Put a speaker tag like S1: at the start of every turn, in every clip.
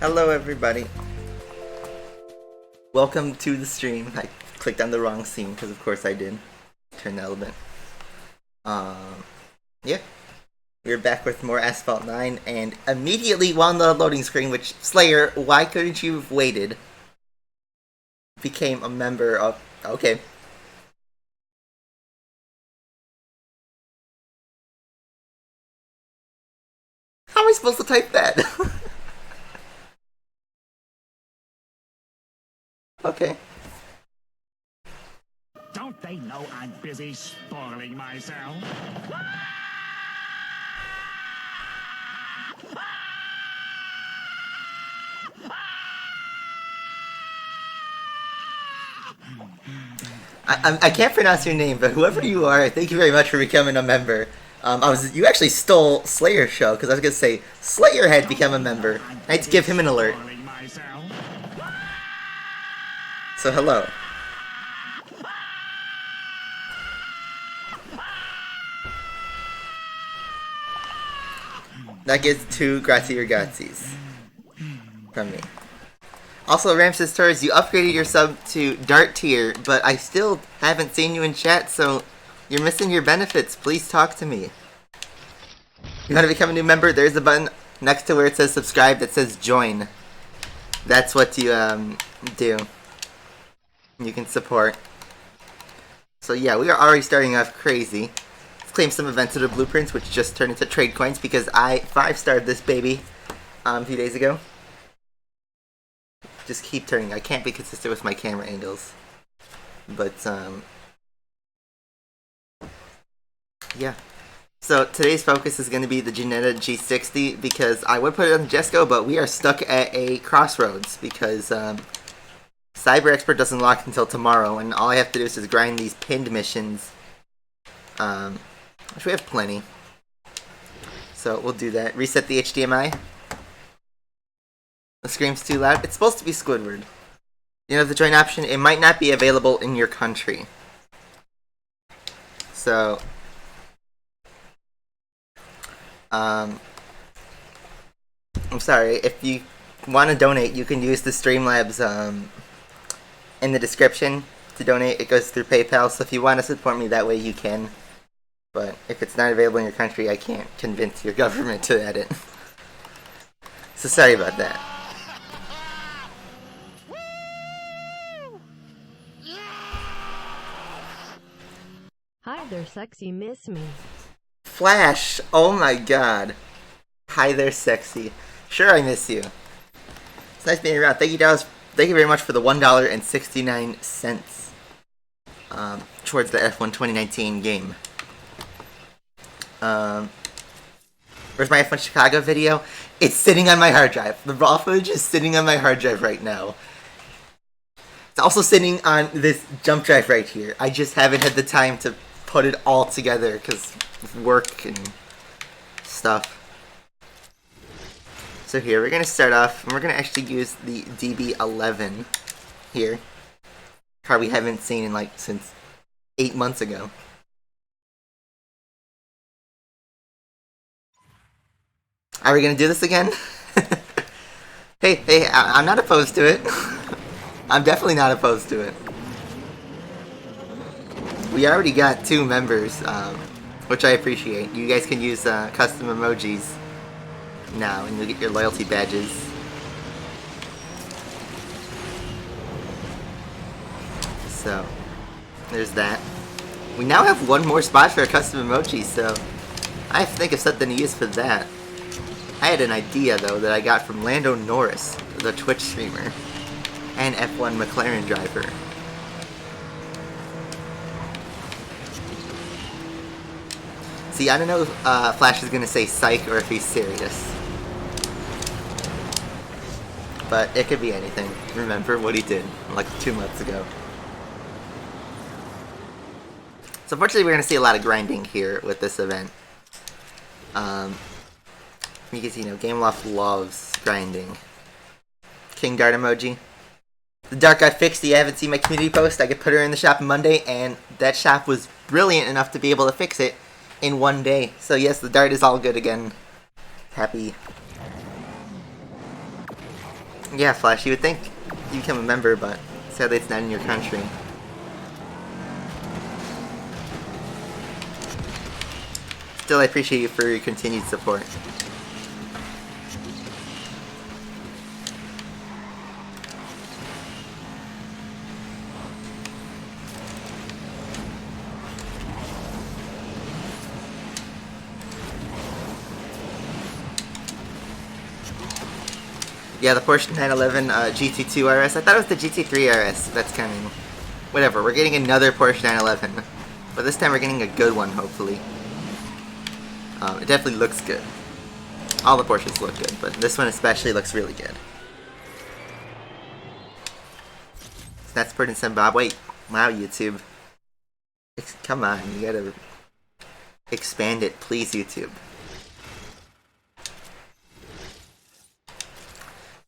S1: Hello everybody. Welcome to the stream. I clicked on the wrong scene because of course I did. Turn the element. Yeah. We're back with more Asphalt 9 and immediately on the loading screen, which Slayer, why couldn't you have waited? Became a member of okay. How am I supposed to type that? Okay.
S2: Don't they know I'm busy spoiling myself?
S1: I can't pronounce your name, but whoever you are, thank you very much for becoming a member. You actually stole Slayer's show because I was gonna say Slayer had become a member. I had to give him an alert. So hello. That gets 2 grazie ragazzi's from me. Also, Ramses Torres, you upgraded your sub to Dart tier, but I still haven't seen you in chat, so you're missing your benefits. Please talk to me. You want to become a new member? There's a button next to where it says subscribe that says join. That's what you do. You can support. So yeah, we are already starting off crazy. Let's claim some events of the blueprints, which just turned into trade coins because I 5-starred this baby a few days ago. Just keep turning. I can't be consistent with my camera angles. But, yeah. So today's focus is going to be the Janetta G60 because I would put it on Jesco, but we are stuck at a crossroads because Cyber Expert doesn't lock until tomorrow, and all I have to do is just grind these pinned missions, which we have plenty. So we'll do that. Reset the HDMI. The scream's too loud. It's supposed to be Squidward. You know the join option? It might not be available in your country. So, I'm sorry. If you want to donate, you can use the Streamlabs in the description to donate. It goes through PayPal, so if you want to support me that way, you can. But if it's not available in your country, I can't convince your government to add it. So sorry about that.
S3: Hi there, sexy, miss me.
S1: Flash! Oh my god. Hi there, sexy. Sure, I miss you. It's nice being around. Thank you, Dallas. Thank you very much for the $1.69 towards the F1 2019 game. Where's my F1 Chicago video? It's sitting on my hard drive. The raw footage is sitting on my hard drive right now. It's also sitting on this jump drive right here. I just haven't had the time to put it all together because of work and stuff. So here, we're going to start off, and we're going to actually use the DB11 here. Car we haven't seen in like since 8 months ago. Are we going to do this again? Hey, I'm not opposed to it. I'm definitely not opposed to it. We already got 2 members, which I appreciate. You guys can use custom emojis now, and you'll get your loyalty badges. So, there's that. We now have 1 more spot for a custom emoji, so I have to think of something to use for that. I had an idea, though, that I got from Lando Norris, the Twitch streamer, and F1 McLaren driver. See, I don't know if Flash is going to say psych or if he's serious. But it could be anything. Remember what he did, like 2 months ago. So unfortunately we're going to see a lot of grinding here with this event. Because, you know, Gameloft loves grinding. King Dart emoji. The Dart got fixed. You haven't seen my community post. I could put her in the shop on Monday, and that shop was brilliant enough to be able to fix it in 1 day. So yes, the Dart is all good again. Happy. Yeah, Flash, you would think you become a member, but sadly it's not in your country. Still, I appreciate you for your continued support. Yeah, the Porsche 911 GT2 RS. I thought it was the GT3 RS that's coming. Whatever, we're getting another Porsche 911. But this time we're getting a good one, hopefully. It definitely looks good. All the Porsches look good, but this one especially looks really good. That's Brenton Zimbabwe. Wow, YouTube. Come on, you gotta expand it, please, YouTube.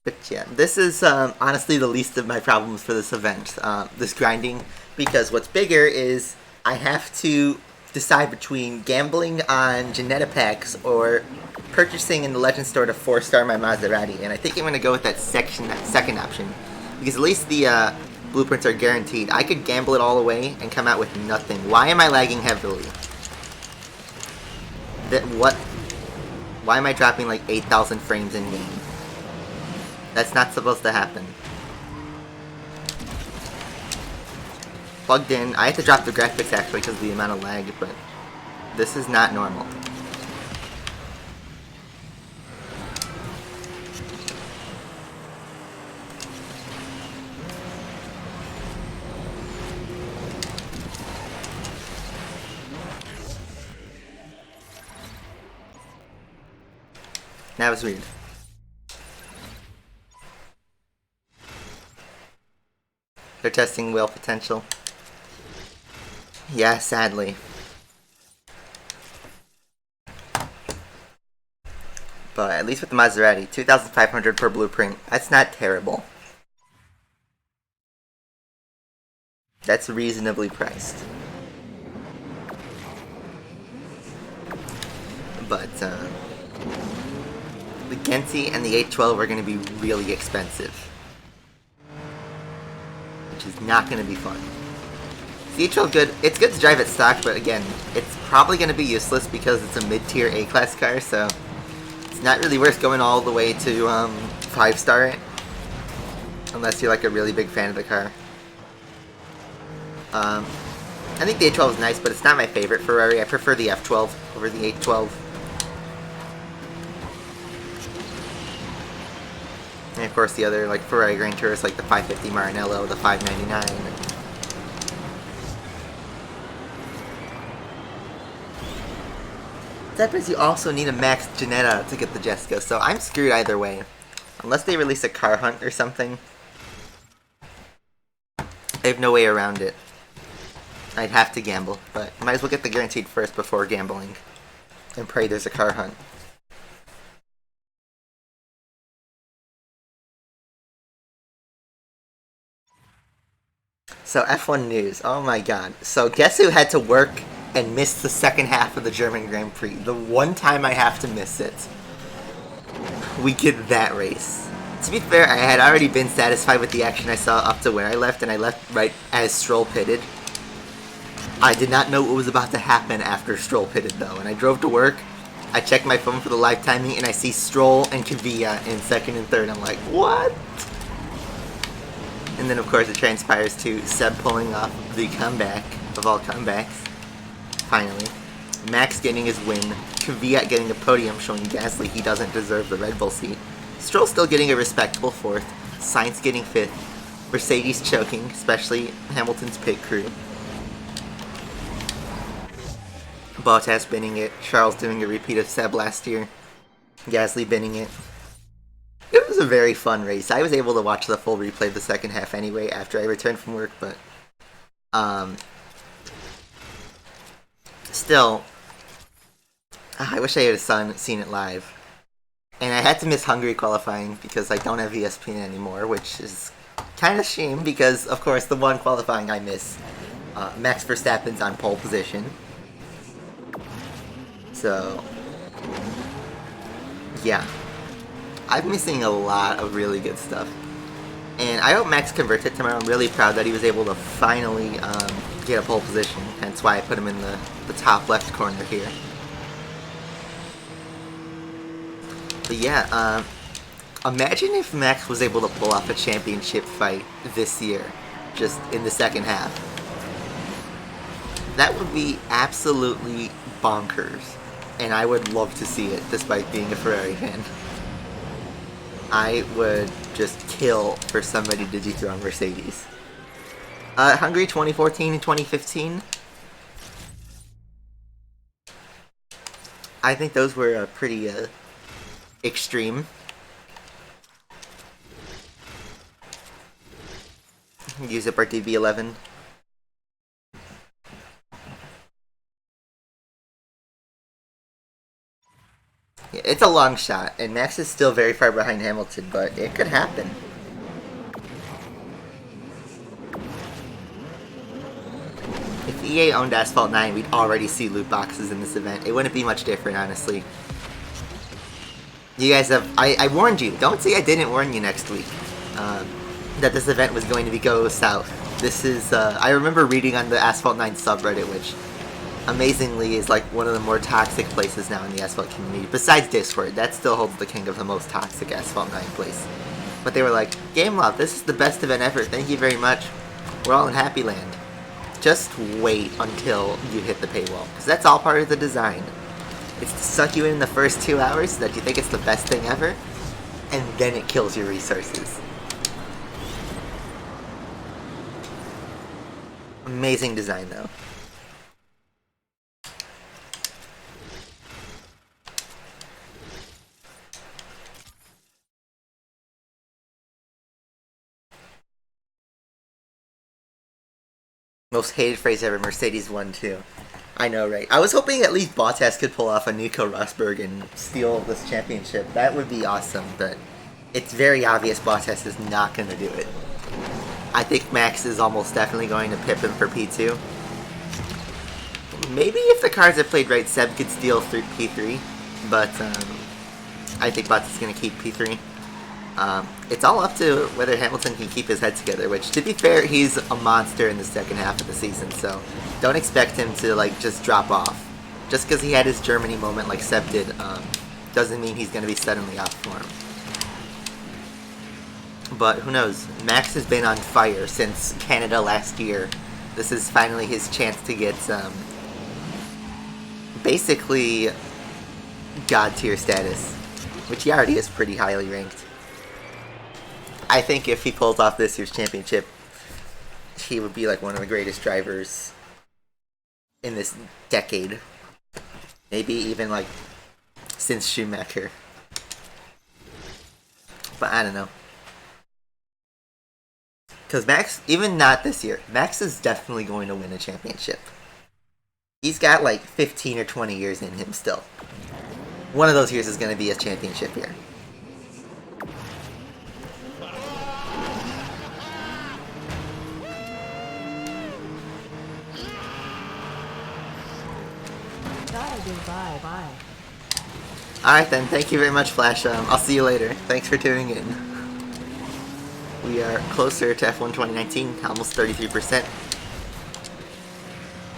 S1: But yeah, this is honestly the least of my problems for this event, this grinding, because what's bigger is I have to decide between gambling on Janetta packs or purchasing in the Legend store to 4-star my Maserati, and I think I'm going to go with that second option, because at least the blueprints are guaranteed. I could gamble it all away and come out with nothing. Why am I lagging heavily? Why am I dropping like 8,000 frames in game? That's not supposed to happen. Plugged in. I had to drop the graphics actually because of the amount of lag, but this is not normal. That was weird. They're testing whale potential. Yeah, sadly. But at least with the Maserati, 2,500 per blueprint. That's not terrible. That's reasonably priced. But the Genti and the 812 are going to be really expensive. Which is not going to be fun. The 812 good. It's good to drive at stock, but again, it's probably going to be useless because it's a mid-tier A-class car, so it's not really worth going all the way to 5-star it. Unless you're like a really big fan of the car. I think the 812 is nice, but it's not my favorite Ferrari. I prefer the F12 over the 812. And of course the other like Ferrari Grand Tourist, like the 550 Maranello, the 599. That means you also need a Max Janetta to get the Jessica, so I'm screwed either way. Unless they release a car hunt or something. I have no way around it. I'd have to gamble, but might as well get the guaranteed first before gambling. And pray there's a car hunt. So F1 news, oh my god. So guess who had to work and miss the second half of the German Grand Prix? The one time I have to miss it. We get that race. To be fair, I had already been satisfied with the action I saw up to where I left, and I left right as Stroll pitted. I did not know what was about to happen after Stroll pitted though, and I drove to work, I checked my phone for the live timing, and I see Stroll and Cookeh in second and third. I'm like, what? And then of course it transpires to Seb pulling off the comeback of all comebacks. Finally. Max getting his win. Cookeh getting a podium showing Gasly he doesn't deserve the Red Bull seat. Stroll still getting a respectable 4th. Sainz getting 5th. Mercedes choking, especially Hamilton's pit crew. Bottas binning it. Charles doing a repeat of Seb last year. Gasly binning it. It was a very fun race. I was able to watch the full replay of the second half anyway after I returned from work, but still, I wish I had seen it live. And I had to miss Hungary qualifying because I don't have ESPN anymore, which is kind of a shame because, of course, the one qualifying I miss, Max Verstappen's on pole position. So, yeah. I'm missing a lot of really good stuff. And I hope Max converts it tomorrow. I'm really proud that he was able to finally get a pole position. Hence why I put him in the top left corner here. But yeah, imagine if Max was able to pull off a championship fight this year, just in the second half. That would be absolutely bonkers. And I would love to see it, despite being a Ferrari fan. I would just kill for somebody to dethrone Mercedes. Hungary 2014 and 2015. I think those were pretty extreme. Use up our DB11. It's a long shot, and Max is still very far behind Hamilton, but it could happen. If EA owned Asphalt 9, we'd already see loot boxes in this event. It wouldn't be much different, honestly. You guys have... I warned you. Don't say I didn't warn you next week. That this event was going to go south. This is... I remember reading on the Asphalt 9 subreddit, which... amazingly is like one of the more toxic places now in the Asphalt community. Besides Discord, that still holds the king of the most toxic Asphalt 9 place. But they were like, Game Love, this is the best event ever, thank you very much. We're all in Happy Land. Just wait until you hit the paywall, because that's all part of the design. It's to suck you in the first 2 hours so that you think it's the best thing ever, and then it kills your resources. Amazing design though. Most hated phrase ever, Mercedes won too. I know, right? I was hoping at least Bottas could pull off a Nico Rosberg and steal this championship. That would be awesome, but it's very obvious Bottas is not going to do it. I think Max is almost definitely going to pip him for P2. Maybe if the cards are played right, Seb could steal through P3, but I think Bottas is going to keep P3. It's all up to whether Hamilton can keep his head together, which, to be fair, he's a monster in the second half of the season, so don't expect him to, like, just drop off. Just because he had his Germany moment like Seb did, doesn't mean he's going to be suddenly off form. But who knows? Max has been on fire since Canada last year. This is finally his chance to get, basically, God tier status, which he already is pretty highly ranked. I think if he pulls off this year's championship, he would be like one of the greatest drivers in this decade. Maybe even like since Schumacher. But I don't know. Because Max, even not this year, Max is definitely going to win a championship. He's got like 15 or 20 years in him still. One of those years is going to be a championship year.
S3: Bye.
S1: Alright then, thank you very much, Flash. I'll see you later. Thanks for tuning in. We are closer to F1 2019, almost 33%.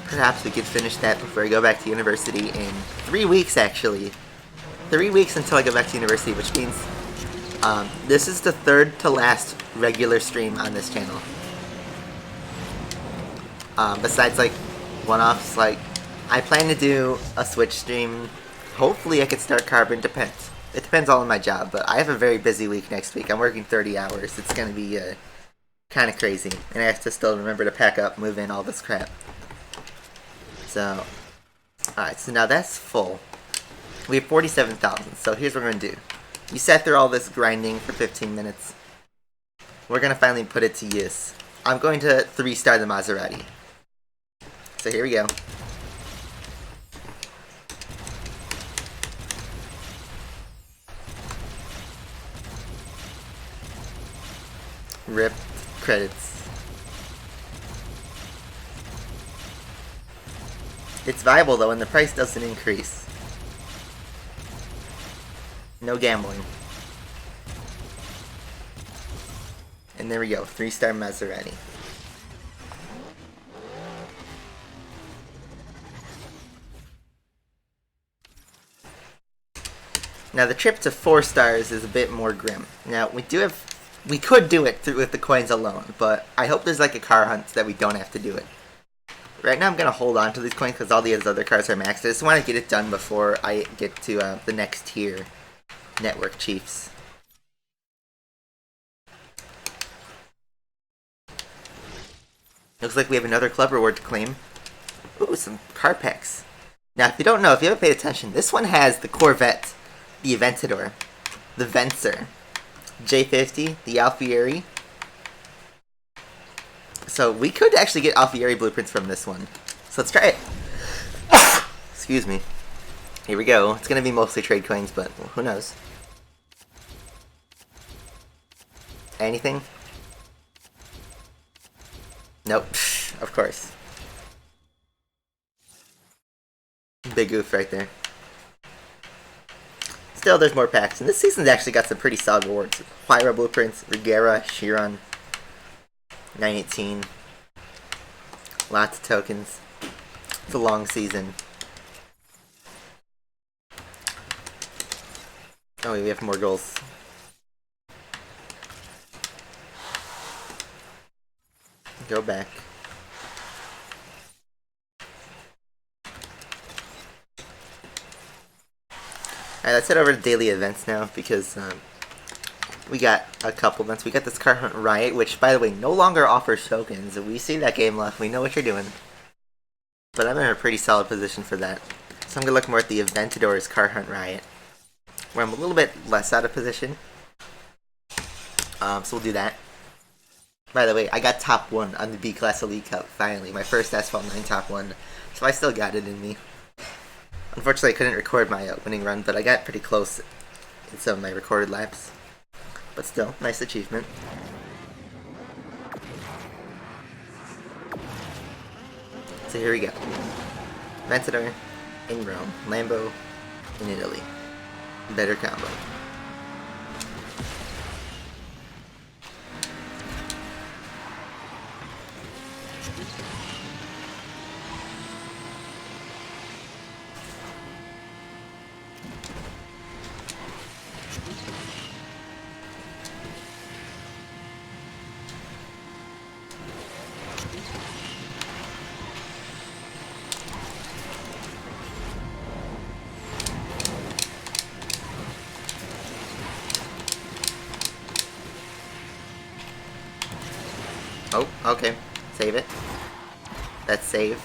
S1: Perhaps we could finish that before I go back to university in 3 weeks, actually. 3 weeks until I go back to university, which means this is the third to last regular stream on this channel. Besides, like, one-offs, like, I plan to do a Switch stream. Hopefully I could start Carbon, depends. It depends all on my job, but I have a very busy week next week. I'm working 30 hours. It's going to be kind of crazy. And I have to still remember to pack up, move in, all this crap. So, alright, so now that's full. We have 47,000, so here's what we're going to do. You sat through all this grinding for 15 minutes. We're going to finally put it to use. I'm going to 3-star the Maserati. So here we go. Ripped credits. It's viable though, and the price doesn't increase. No gambling. And there we go, 3-star Maserati. Now the trip to 4 stars is a bit more grim. Now we could do it with the coins alone, but I hope there's like a car hunt that we don't have to do it. Right now I'm going to hold on to these coins because all these other cars are maxed. I just want to get it done before I get to the next tier, Network Chiefs. Looks like we have another club reward to claim. Ooh, some car packs. Now if you don't know, if you haven't paid attention, this one has the Corvette, the Aventador, the Vencer, J50, the Alfieri. So we could actually get Alfieri blueprints from this one. So let's try it. Excuse me. Here we go. It's going to be mostly trade coins, but who knows. Anything? Nope. Of course. Big oof right there. Still, there's more packs. And this season's actually got some pretty solid rewards. Huayra blueprints, Rigera, Chiron, 918. Lots of tokens. It's a long season. Oh, we have more goals. Go back. Alright, let's head over to daily events now because we got a couple events. We got this Car Hunt Riot, which, by the way, no longer offers tokens. We see that game left. We know what you're doing. But I'm in a pretty solid position for that. So I'm going to look more at the Aventador's Car Hunt Riot, where I'm a little bit less out of position. So we'll do that. By the way, I got top 1 on the B-Class Elite Cup, finally. My first Asphalt 9 top 1. So I still got it in me. Unfortunately, I couldn't record my winning run, but I got pretty close in some of my recorded laps. But still, nice achievement. So here we go. Aventador in Rome. Lambo in Italy. Better combo. Oh, okay. Save it. That's save.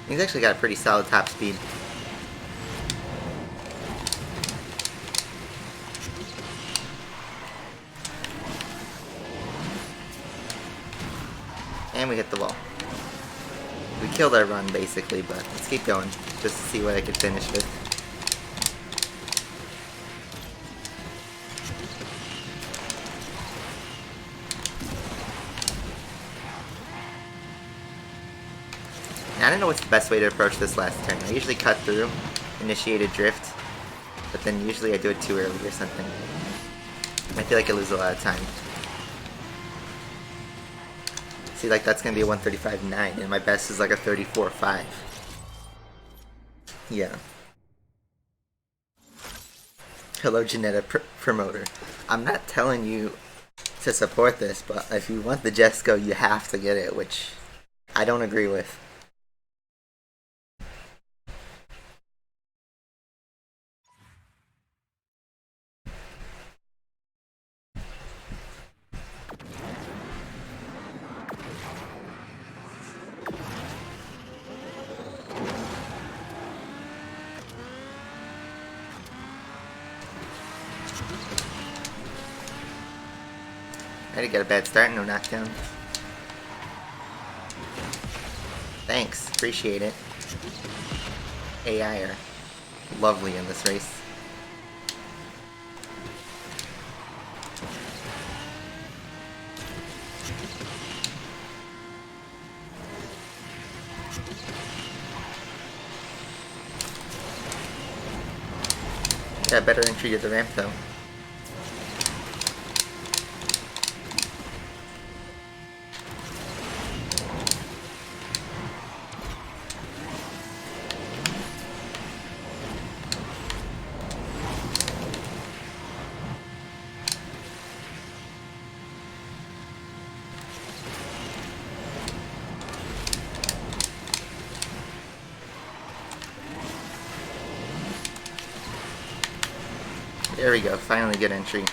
S1: He's actually got a pretty solid top speed. And we hit the wall. We killed our run, basically, but let's keep going, just to see what I can finish with. Now, I don't know what's the best way to approach this last turn. I usually cut through, initiate a drift, but then usually I do it too early or something. I feel like I lose a lot of time. See, like, that's gonna be a 135.9, and my best is like a 34.5. Yeah. Hello, Janetta promoter. I'm not telling you to support this, but if you want the Jesco, you have to get it, which I don't agree with. I did get a bad start, no knockdown. Thanks, appreciate it. AI are lovely in this race. that better entry to the ramp though. There we go, finally good entry.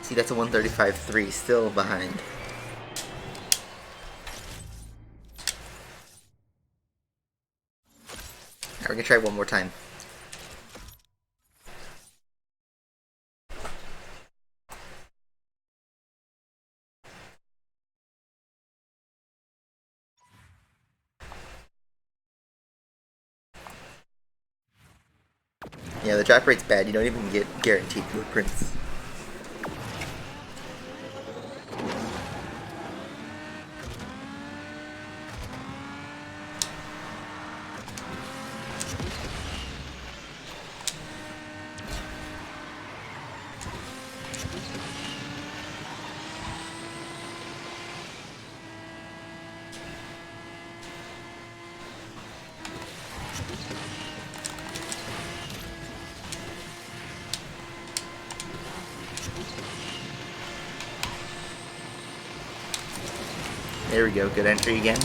S1: See, that's a 135.3, still behind. Alright, we're gonna try one more time. Yeah, the drop rate's bad. You don't even get guaranteed blueprints. There we go, good entry again.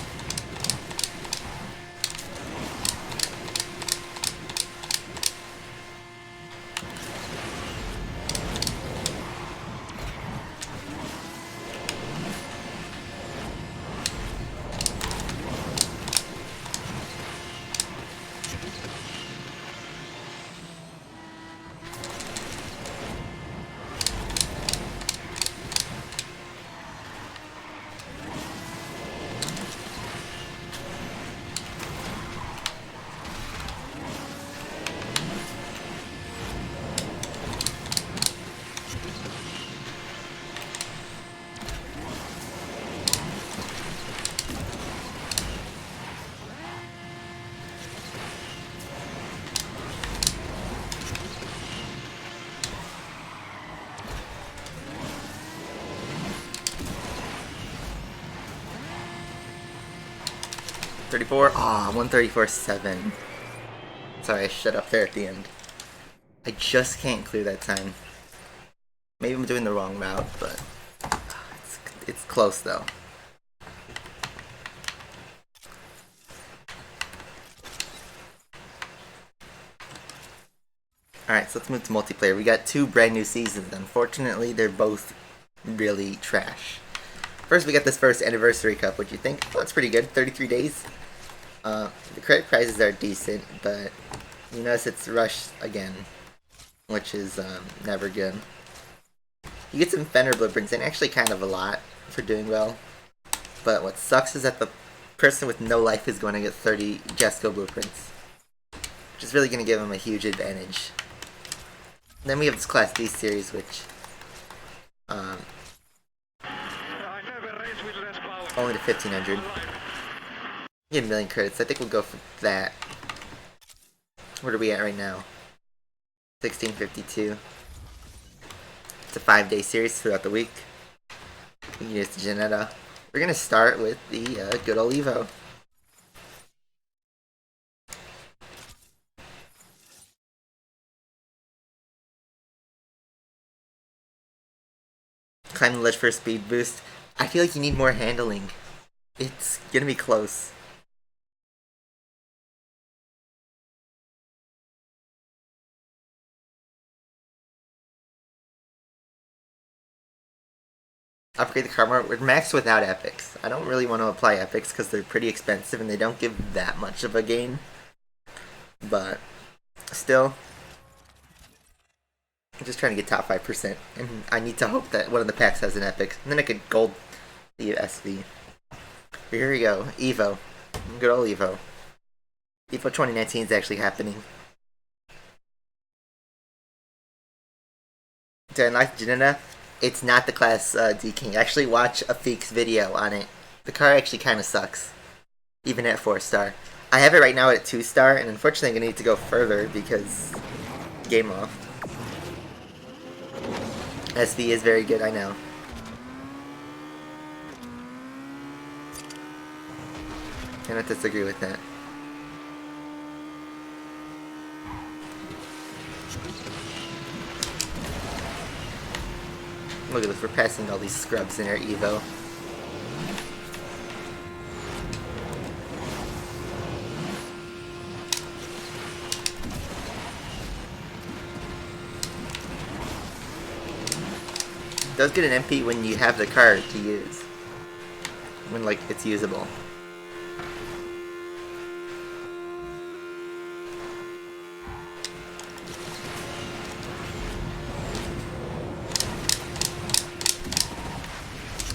S1: Ah, 134.7. Sorry, I shut up there at the end. I just can't clear that time. Maybe I'm doing the wrong route, but it's close though. Alright, so let's move to multiplayer. We got two brand new seasons. Unfortunately, they're both really trash. First, we got this first Anniversary Cup. What'd you think? Oh, it's pretty good. 33 days. The credit prizes are decent, but you notice it's rushed again, which is never good. You get some Fender blueprints, and actually kind of a lot for doing well. But what sucks is that the person with no life is going to get 30 Jesco blueprints, which is really going to give him a huge advantage. Then we have this Class D series, which only to 1500. Get a million credits. I think we'll go for that. Where are we at right now? 1652. It's a 5-day series throughout the week. We can use the Janetta. We're gonna start with the good old Evo. Climb the ledge for a speed boost. I feel like you need more handling. It's gonna be close. Upgrade the karma. We're maxed without epics. I don't really want to apply epics because they're pretty expensive and they don't give that much of a gain. But still, I'm just trying to get top 5%, and I need to hope that one of the packs has an epic, and then I could gold the SV. Here we go, Evo. Good old Evo. Evo 2019 is actually happening. Do I like Janina? It's not the Class D King. Actually watch a Feek's video on it. The car actually kind of sucks, even at 4-star. I have it right now at 2-star, and unfortunately I'm going to need to go further because game off. SV is very good, I know. Cannot disagree with that. Look at this, we're passing all these scrubs in our Evo. It does get an MP when you have the car to use. When, like, it's usable.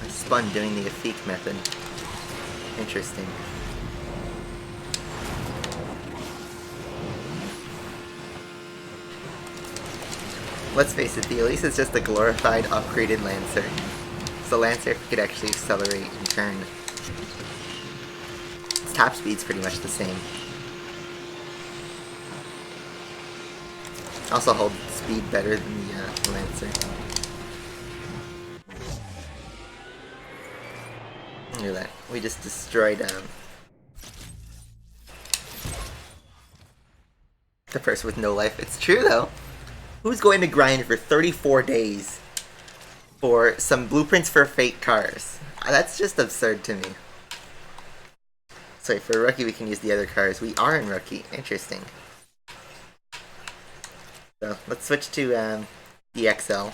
S1: I spun doing the Afik method. Interesting. Let's face it, the Elise is just a glorified, upgraded Lancer. So Lancer could actually accelerate and turn. Its top speed's pretty much the same. Also holds speed better than the Lancer. Look at that. We just destroyed the person with no life. It's true though. Who's going to grind for 34 days for some blueprints for fake cars? That's just absurd to me. Sorry, for a rookie we can use the other cars. We are in rookie. Interesting. So, let's switch to EXL.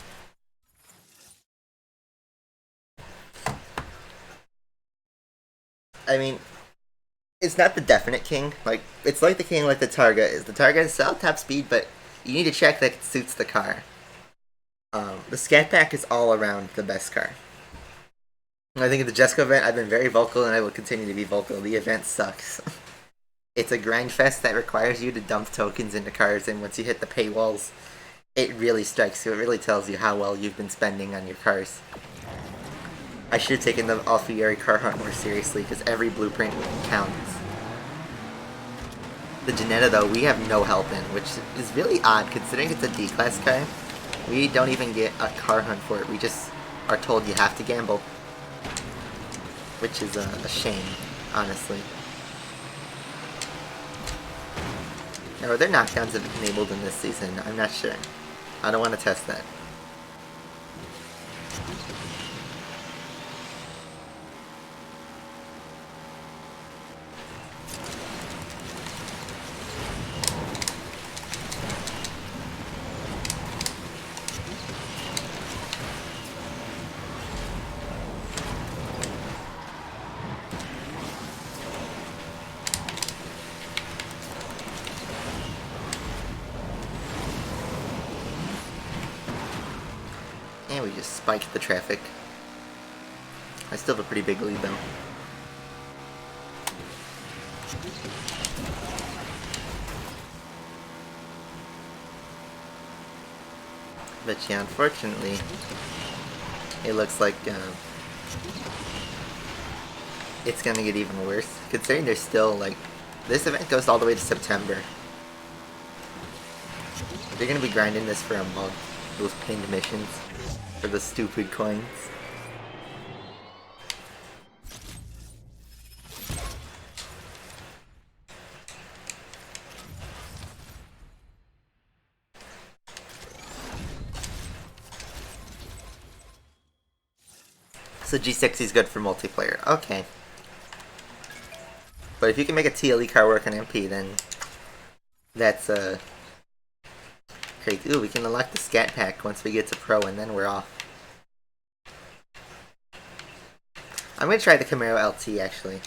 S1: I mean, it's not the definite king. Like, it's like the king like the Targa is. The Targa is solid top speed, but you need to check that it suits the car. The Scat Pack is all around the best car. I think at the Jesco event, I've been very vocal, and I will continue to be vocal. The event sucks. It's a grind fest that requires you to dump tokens into cars, and once you hit the paywalls, it really strikes you. It really tells you how well you've been spending on your cars. I should have taken the Alfieri car hunt more seriously, because every blueprint counts. The Janetta, though, we have no help in, which is really odd, considering it's a D-class car. We don't even get a car hunt for it. We just are told you have to gamble. Which is a shame, honestly. Now, are there knockdowns enabled in this season? I'm not sure. I don't want to test that. And we just spiked the traffic. I still have a pretty big lead though. But yeah, unfortunately, it looks like it's gonna get even worse. Considering there's still, like, this event goes all the way to September. They're gonna be grinding this for a month. Those pinned missions for the stupid coins. So G60 is good for multiplayer. Okay. But if you can make a TLE car work on MP, then that's crazy. Ooh, we can unlock the Scat Pack once we get to Pro, and then we're off. I'm gonna try the Camaro LT, actually.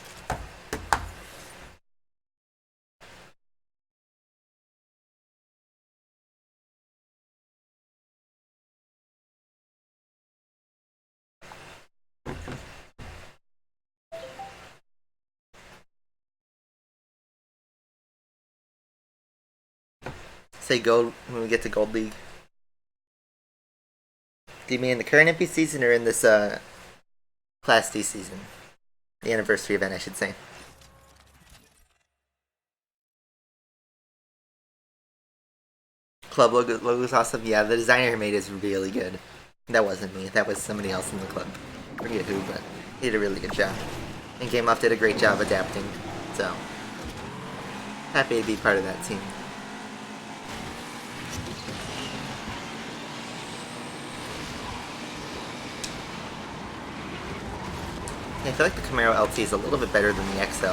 S1: Say gold when we get to Gold League. Do you mean in the current MP season or in this Class D season? The anniversary event, I should say. Club logo's awesome. Yeah, the designer who made it is really good. That wasn't me. That was somebody else in the club. I forget who, but he did a really good job. And Game Off did a great job adapting. So, happy to be part of that team. I feel like the Camaro LT is a little bit better than the XL.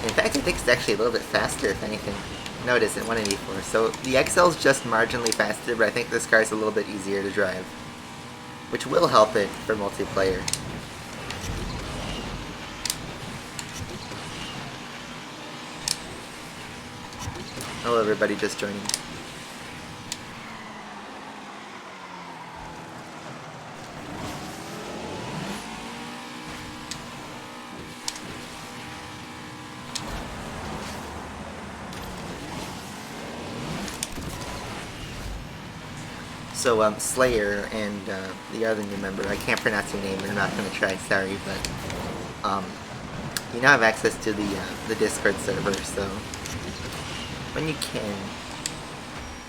S1: In fact, I think it's actually a little bit faster, if anything. No, it isn't. 184. So the XL is just marginally faster, but I think this car is a little bit easier to drive, which will help it for multiplayer. Hello, everybody just joining. So, Slayer and the other new member, I can't pronounce your name, and I'm not going to try, sorry, but you now have access to the Discord server, so when you can,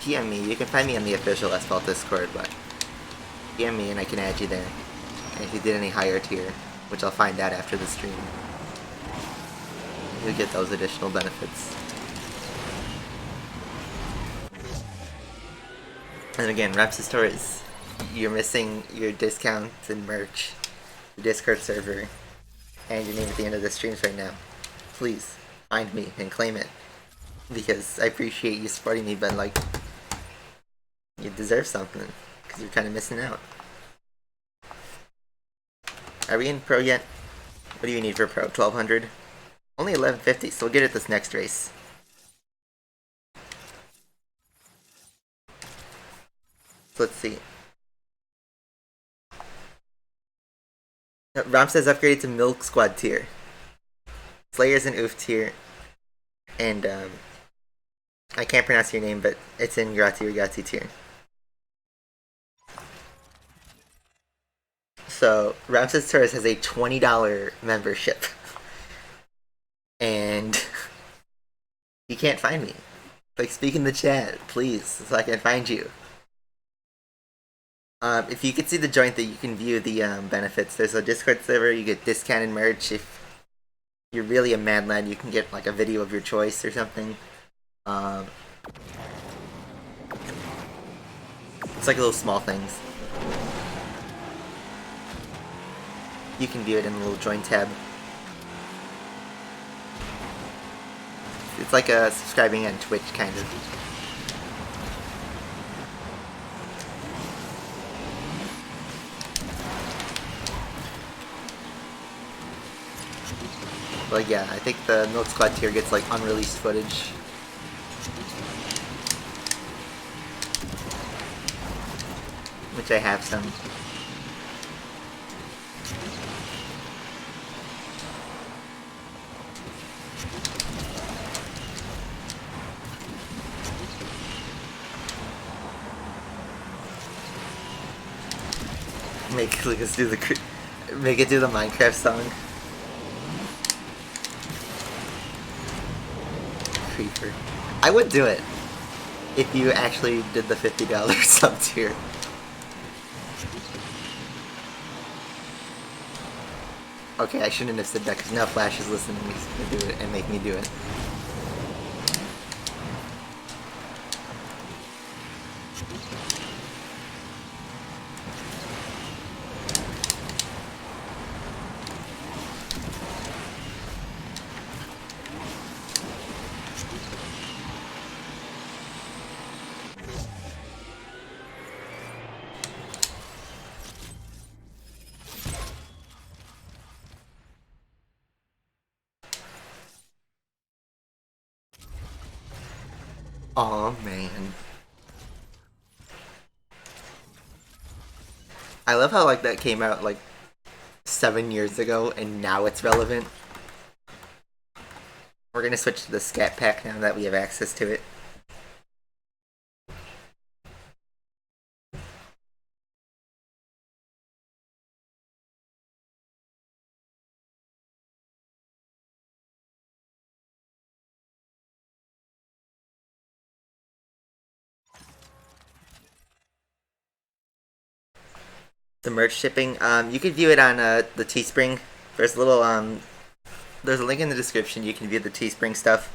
S1: PM me. You can find me on the official Asphalt Discord, but PM me and I can add you there. And if you did any higher tier, which I'll find out after the stream, you'll get those additional benefits. And again, Ramses Torres, you're missing your discounts and merch, the Discord server, and your name at the end of the streams right now. Please, find me and claim it. Because I appreciate you supporting me, but like, you deserve something, because you're kind of missing out. Are we in Pro yet? What do you need for Pro? 1200? Only 1150, so we'll get it this next race. Let's see. Ramses upgraded to Milk Squad tier. Slayer's an Oof tier. And, I can't pronounce your name, but it's in Ragazzi tier. So, Ramses Torres has a $20 membership. And you can't find me. Like, speak in the chat, please, so I can find you. If you could see the joint that you can view the benefits, there's a Discord server, you get discounted merch. If you're really a mad lad, you can get like a video of your choice or something. It's like little small things. You can view it in the little join tab. It's like a subscribing on Twitch, kind of. But yeah, I think the Milk Squad tier gets like unreleased footage. Which I have some. Make Lucas do the make it do the Minecraft song. Creeper. I would do it if you actually did the $50 sub tier. Okay, I shouldn't have said that because now Flash is listening to me do it and make me do it. Aw, man. I love how like that came out like 7 years ago and now it's relevant. We're gonna switch to the scat pack now that we have access to it. The merch shipping, you can view it on the Teespring. There's a little there's a link in the description. You can view the Teespring stuff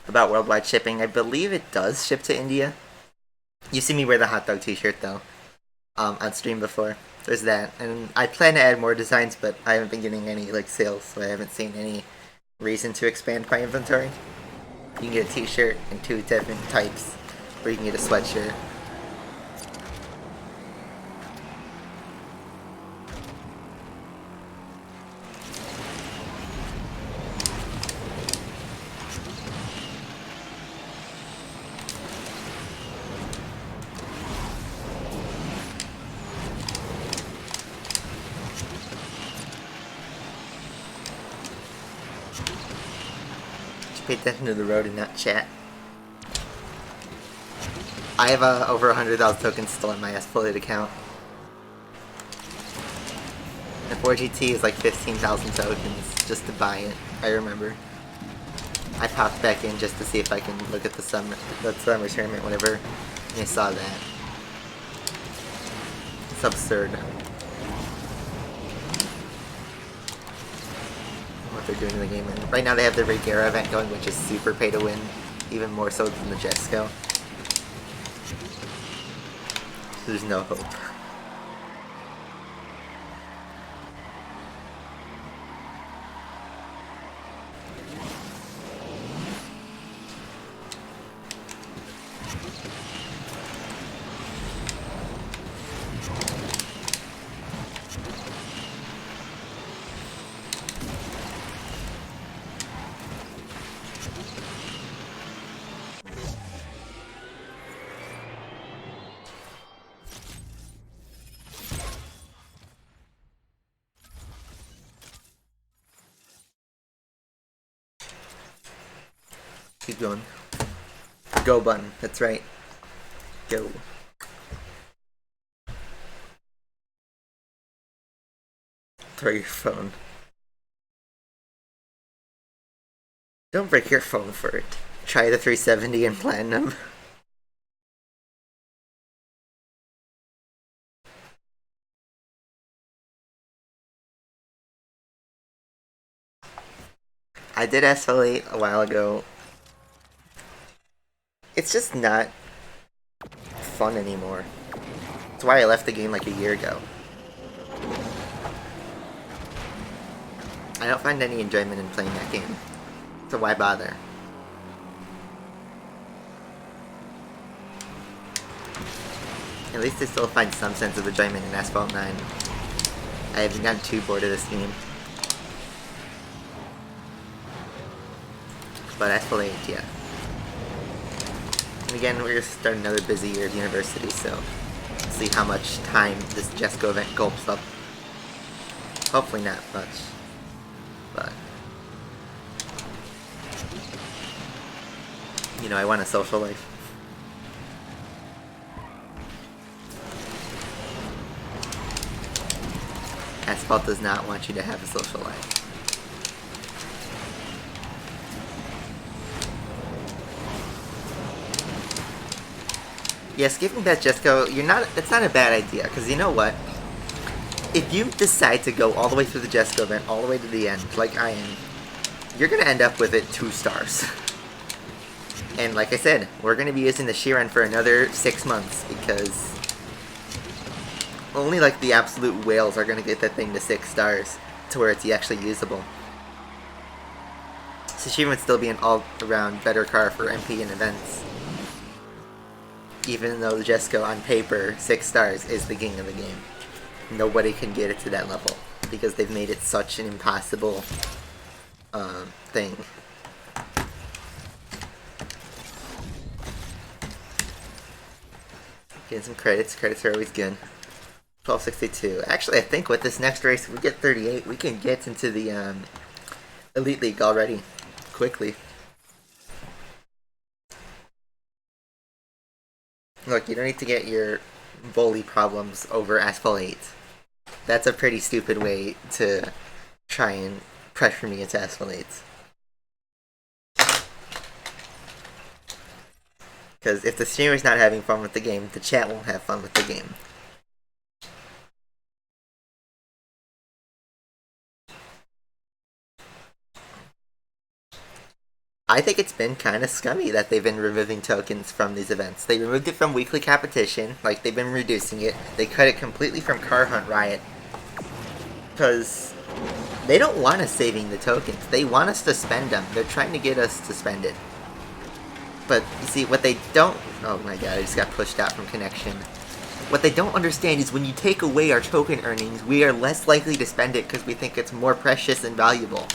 S1: about worldwide shipping. I believe it does ship to India. You see me wear the hot dog T-shirt though, on stream before. There's that, and I plan to add more designs, but I haven't been getting any like sales, so I haven't seen any reason to expand my inventory. You can get a T-shirt in 2 different types, or you can get a sweatshirt. Pay attention to the road and not chat. I have over 100,000 tokens still in my Asphalt account. And 4GT is like 15,000 tokens just to buy it, I remember. I popped back in just to see if I can look at the summer tournament whenever I saw that. It's absurd. What they're doing in the game. And right now they have the Regera event going, which is super pay to win, even more so than the Jesco. There's no hope. Keep going. Go button, that's right. Go. Throw your phone. Don't break your phone for it. Try the 370 and Platinum. I did Asphalt a while ago. It's just not fun anymore. That's why I left the game like a year ago. I don't find any enjoyment in playing that game. So why bother? At least I still find some sense of enjoyment in Asphalt 9. I haven't gotten too bored of this game. But Asphalt 8, yeah. And again, we're gonna start another busy year of university, so see how much time this Jesco event gulps up. Hopefully not much, but you know, I want a social life. Asphalt does not want you to have a social life. Yeah, skipping that Jesco, it's not a bad idea, because you know what? If you decide to go all the way through the Jesco event, all the way to the end, like I am, you're going to end up with it 2 stars. And like I said, we're going to be using the Shiren for another 6 months, because only like the absolute whales are going to get that thing to 6 stars, to where it's actually usable. So Shiren would still be an all-around better car for MP and events. Even though the Jesco on paper, 6 stars, is the king of the game. Nobody can get it to that level, because they've made it such an impossible thing. Getting some credits. Credits are always good. 1262. Actually, I think with this next race, if we get 38, we can get into the Elite League already. Quickly. Look, you don't need to get your bully problems over Asphalt 8. That's a pretty stupid way to try and pressure me into Asphalt 8. Because if the streamer's not having fun with the game, the chat won't have fun with the game. I think it's been kind of scummy that they've been removing tokens from these events. They removed it from weekly competition, like they've been reducing it. They cut it completely from Car Hunt Riot. Because they don't want us saving the tokens. They want us to spend them. They're trying to get us to spend it. But, you see, what they don't... Oh my god, I just got pushed out from connection. What they don't understand is when you take away our token earnings, we are less likely to spend it because we think it's more precious and valuable.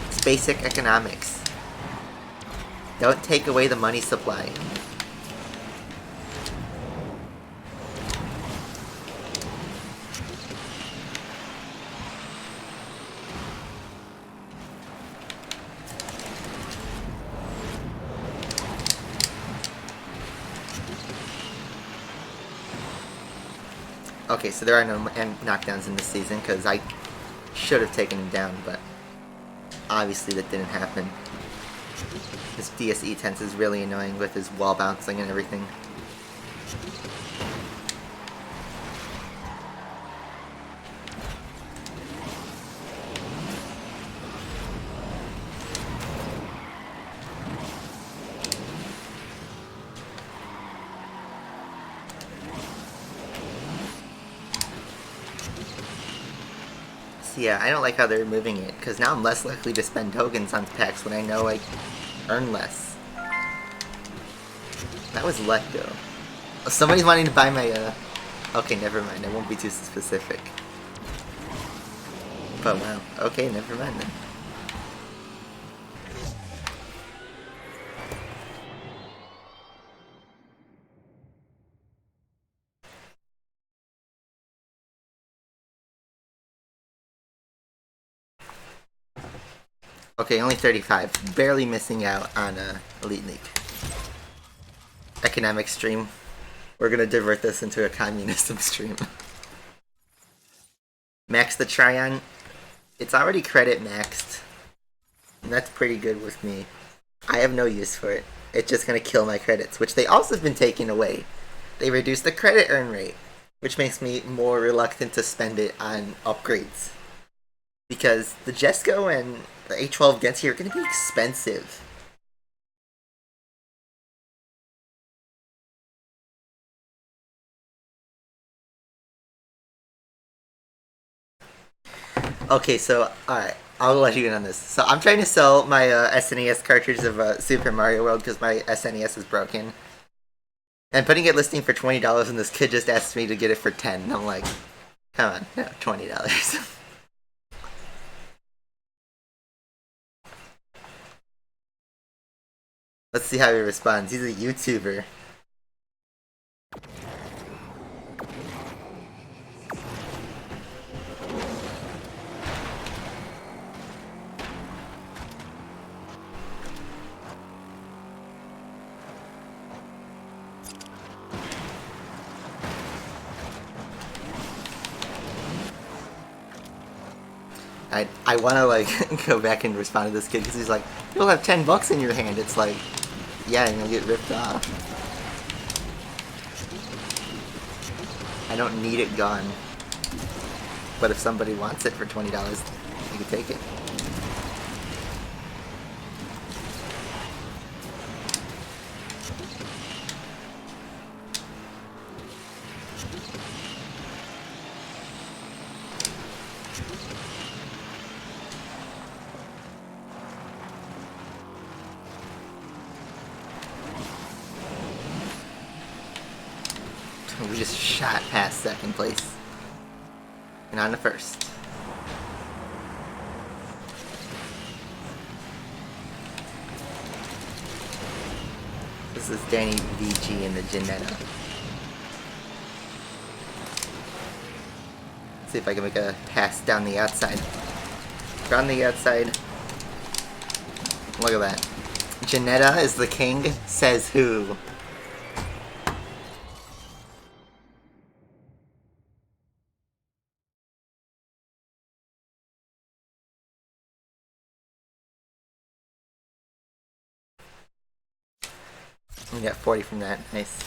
S1: It's basic economics. Don't take away the money supply. Okay, so there are no knockdowns in this season because I should have taken him down, but obviously that didn't happen. This DSE tense is really annoying with his wall bouncing and everything. Yeah, I don't like how they're removing it, because now I'm less likely to spend tokens on packs when I know I earn less. That was let go. Oh, somebody's wanting to buy my, Okay, never mind, I won't be too specific. But wow, okay, never mind then. Okay, only 35. Barely missing out on Elite League. Economic stream. We're gonna divert this into a communism stream. Max the Tryon. It's already credit maxed. And that's pretty good with me. I have no use for it. It's just gonna kill my credits, which they also have been taking away. They reduced the credit earn rate, which makes me more reluctant to spend it on upgrades. Because the Jesco and the A12 Gensi are going to be expensive. Okay, so, alright, I'll let you in on this. So I'm trying to sell my SNES cartridge of Super Mario World because my SNES is broken. And putting it listing for $20 and this kid just asked me to get it for $10. And I'm like, come on, no, $20. Let's see how he responds. He's a YouTuber. I want to like go back and respond to this kid because he's like, you'll have $10 in your hand. It's like, yeah, and you'll get ripped off. I don't need it gone. But if somebody wants it for $20, you can take it. We just shot past second place. And on to first. This is Danny VG in the Janetta. See if I can make a pass down the outside. Down the outside. Look at that. Janetta is the king, says who? We got 40 from that. Nice.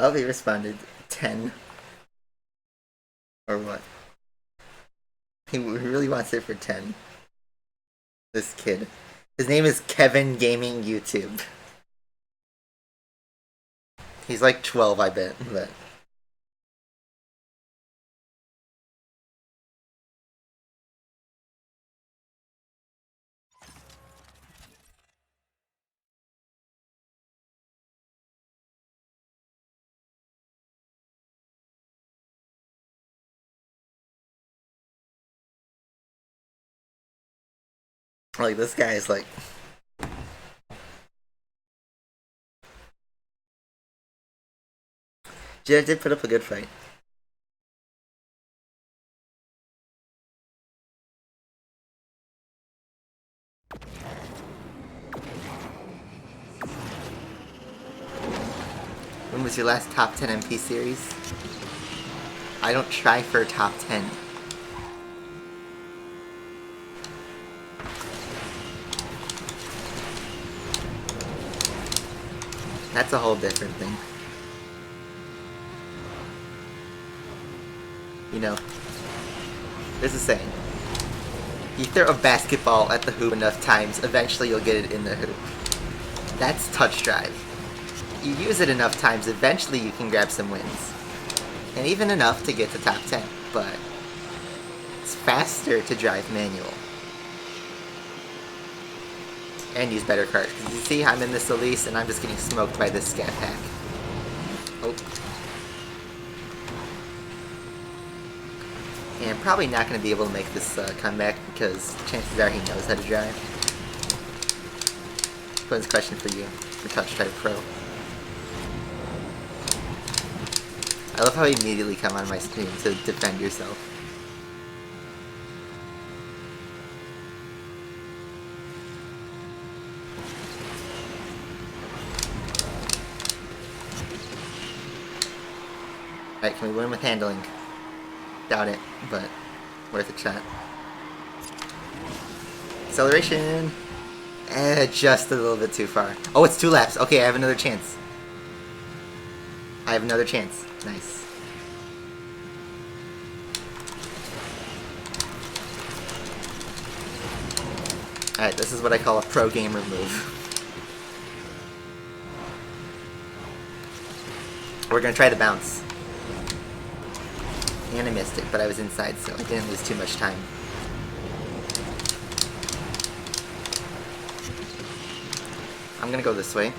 S1: Oh, he responded 10. Or what? He really wants it for 10. This kid. His name is Kevin Gaming YouTube. He's like 12, I bet. But like, this guy is like... Jared did put up a good fight. When was your last top 10 MP series? I don't try for a top 10. That's a whole different thing. You know, there's a saying. You throw a basketball at the hoop enough times, eventually you'll get it in the hoop. That's touch drive. You use it enough times, eventually you can grab some wins. And even enough to get to top 10, but it's faster to drive manual. And use better cards. Because you see, I'm in this Elise and I'm just getting smoked by this scat pack. Oh. And I'm probably not going to be able to make this comeback because chances are he knows how to drive. Quinn's question for you, for Touch Drive Pro. I love how you immediately come on my screen to defend yourself. Alright, can we win with handling? Doubt it, but worth a shot. Acceleration! Just a little bit too far. Oh, it's 2 laps. Okay, I have another chance. I have another chance. Nice. Alright, this is what I call a pro gamer move. We're gonna try the bounce. And I missed it, but I was inside, so I didn't lose too much time. I'm gonna go this way.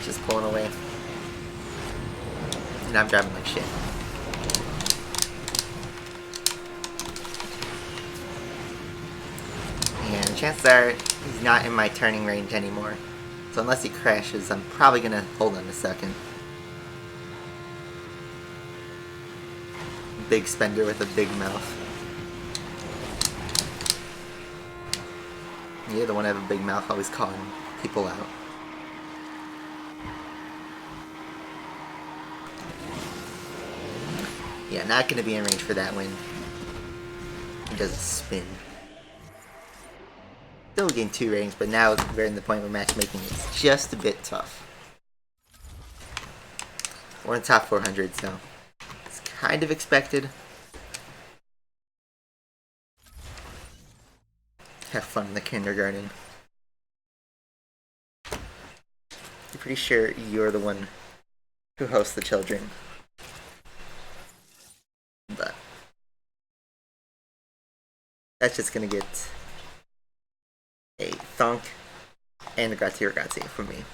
S1: Just pulling away. And I'm driving like shit. And chances are he's not in my turning range anymore. So unless he crashes, I'm probably gonna hold on a second. Big spender with a big mouth. You're the one that have a big mouth, always calling people out. Yeah, not gonna be in range for that win. He does a spin. Still gain 2 ratings, but now we're in the point where matchmaking is just a bit tough. We're in top 400, so it's kind of expected. Have fun in the kindergarten. I'm pretty sure you're the one who hosts the children. But that's just gonna get a thunk and a grazie or grazie from me.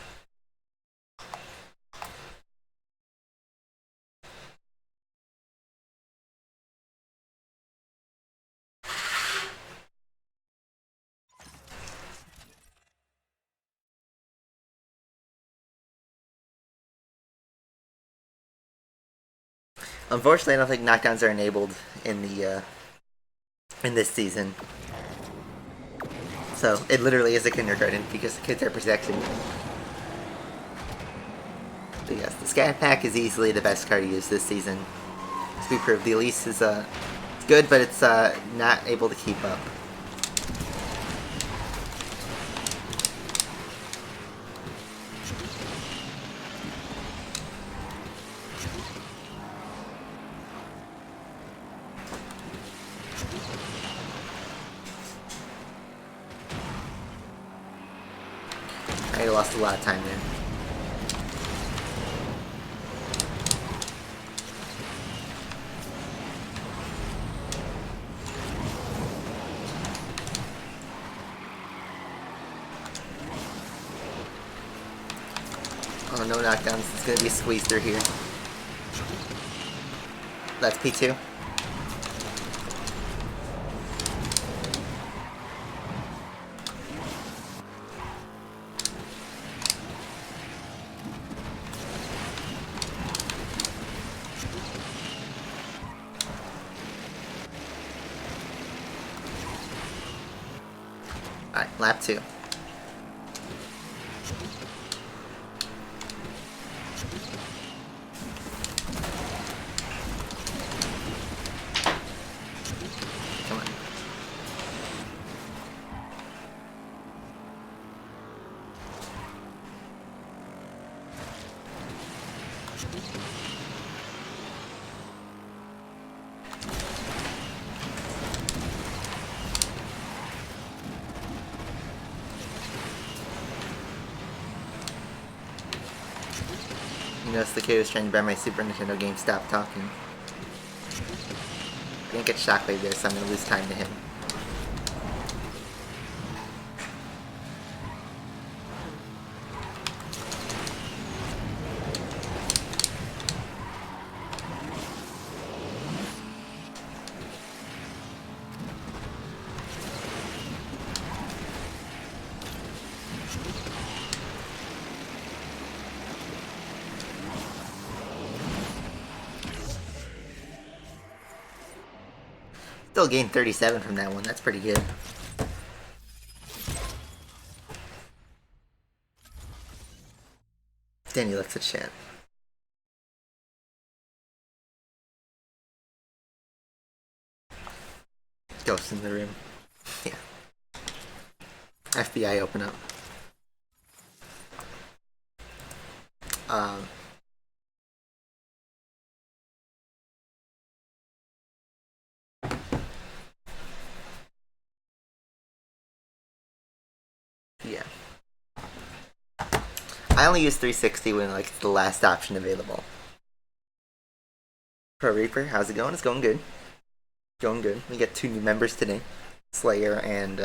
S1: Unfortunately, I don't think knockdowns are enabled in the in this season. So it literally is a kindergarten because the kids are protected. But yes, the Scat Pack is easily the best card to use this season. As we proved, the Elise is good, but it's not able to keep up. I lost a lot of time there. Oh, no knockdowns. It's gonna be squeezed through here. That's P2. Alright, lap 2. Come on. You notice the kid who's trying to buy my Super Nintendo game stopped talking. I didn't get Shockwave there, so I'm gonna lose time to him. Still gained 37 from that one, that's pretty good. Danny looks at chat. Ghost in the room. Yeah. FBI open up. Yeah. I only use 360 when like it's the last option available. Pro Reaper, how's it going? It's going good. Going good. We get 2 new members today. Slayer and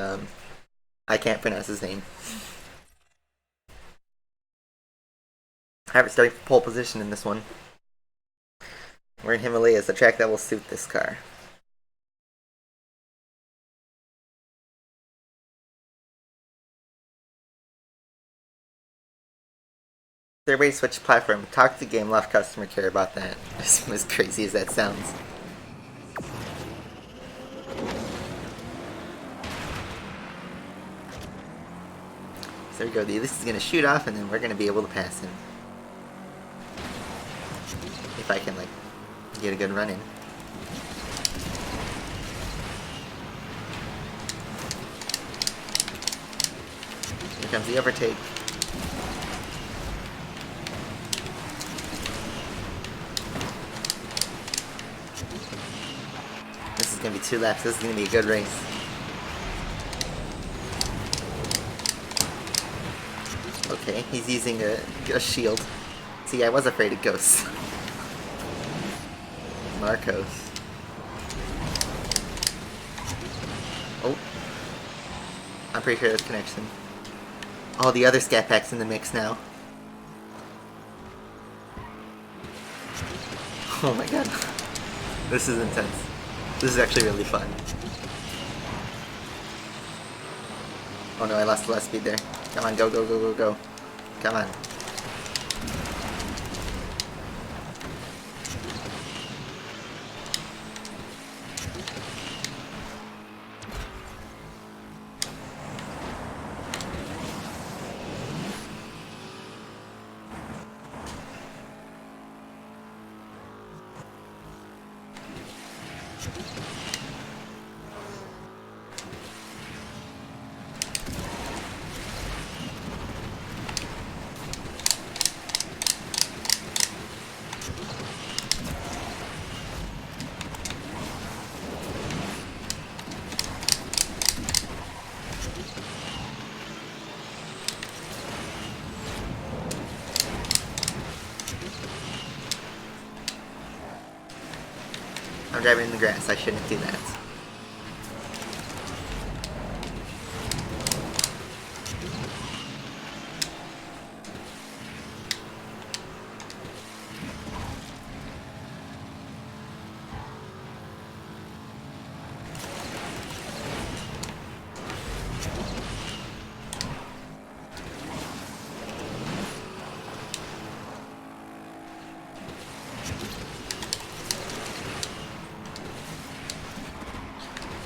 S1: I can't pronounce his name. I have it starting for pole position in this one. We're in Himalayas, a track that will suit this car. Third way to switch platform. Talk to game, left customer care about that. As crazy as that sounds. So there we go. This is going to shoot off and then we're going to be able to pass him. If I can like get a good run in. Here comes the overtake. This is going to be 2 laps. This is going to be a good race. Okay, he's using a shield. See, I was afraid of ghosts. Marcos. Oh. I'm pretty sure there's connection. Oh, the other Scat Pack's in the mix now. Oh my god. This is intense. This is actually really fun. Oh no, I lost a lot of speed there. Come on, go, go, go, go, go. Come on. I'm driving in the grass. I shouldn't do that.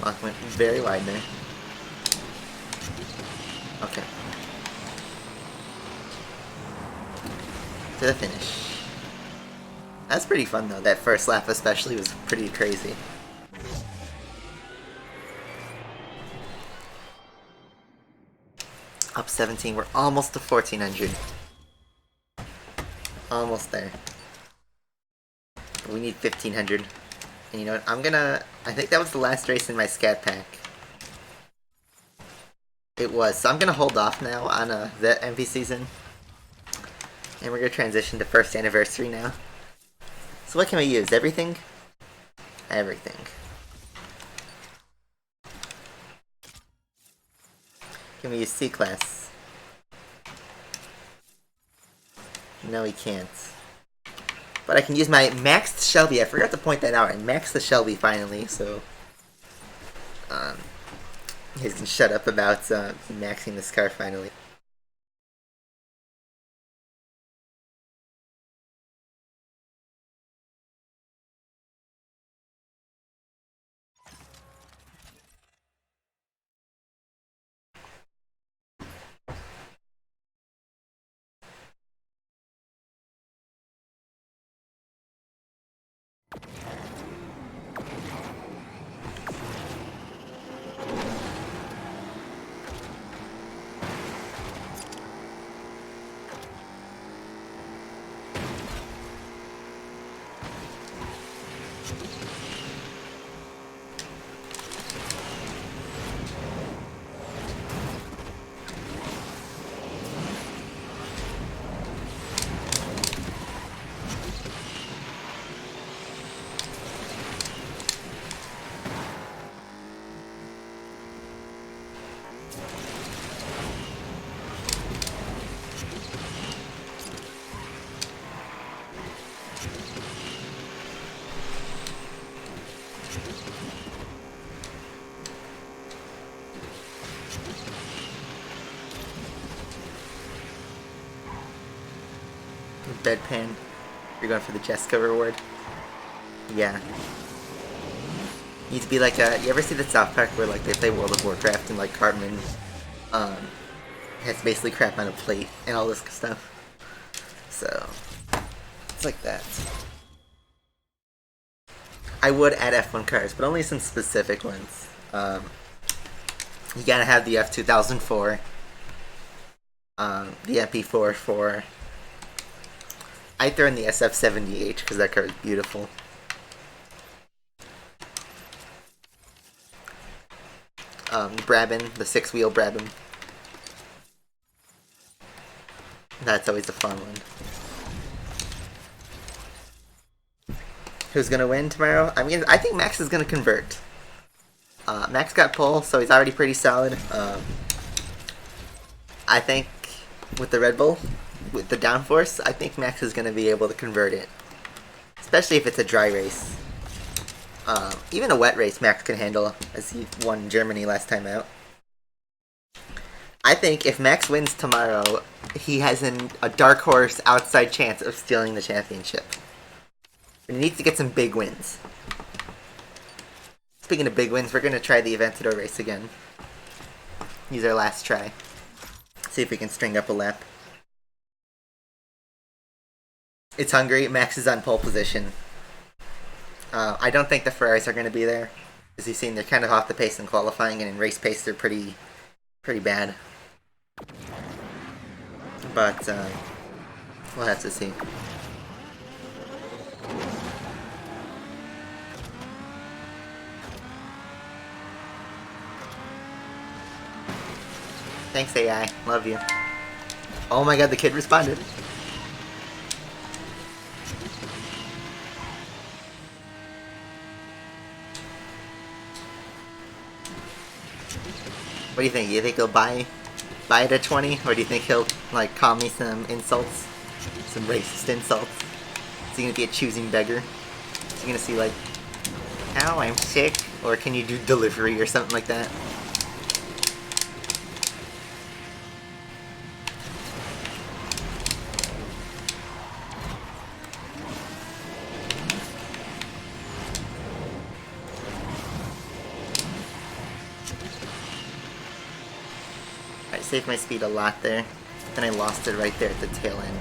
S1: Lock went very wide there. Okay. To the finish. That's pretty fun though. That first lap especially was pretty crazy. Up 17. We're almost to 1400. Almost there. We need 1500. And you know what? I think that was the last race in my scat pack. It was. So I'm gonna hold off now on the MP season. And we're gonna transition to first anniversary now. So what can we use? Everything? Everything. Can we use C-Class? No, we can't. But I can use my maxed Shelby. I forgot to point that out. I maxed the Shelby finally, so you guys can shut up about maxing this car finally. Bedpan. You're going for the Jessica reward? Yeah. Needs to be like you ever see the South Park where like they play World of Warcraft and like Cartman has basically crap on a plate and all this stuff. So it's like that. I would add F1 cars, but only some specific ones. You gotta have the F2004, the MP4 for. I'd throw in the SF70H because that car is beautiful. Brabham, the 6-wheel Brabham. That's always a fun one. Who's gonna win tomorrow? I mean, I think Max is gonna convert. Max got pole, so he's already pretty solid. I think with the Red Bull, with the downforce, I think Max is gonna be able to convert it. Especially if it's a dry race. Even a wet race Max can handle, as he won Germany last time out. I think if Max wins tomorrow, he has a dark horse outside chance of stealing the championship. But he needs to get some big wins. Speaking of big wins, we're going to try the Aventador race again. Use our last try. See if we can string up a lap. It's Hungary. Max is on pole position. I don't think the Ferraris are going to be there. As you've seen, they're kind of off the pace in qualifying, and in race pace they're pretty bad. But we'll have to see. Thanks, AI. Love you. Oh my god, the kid responded. What do you think? You think he'll buy it at 20? Or do you think he'll, like, call me some insults? Some racist insults? Is he gonna be a choosing beggar? Is he gonna see, like, ow, I'm sick? Or can you do delivery or something like that? I saved my speed a lot there, then I lost it right there at the tail end.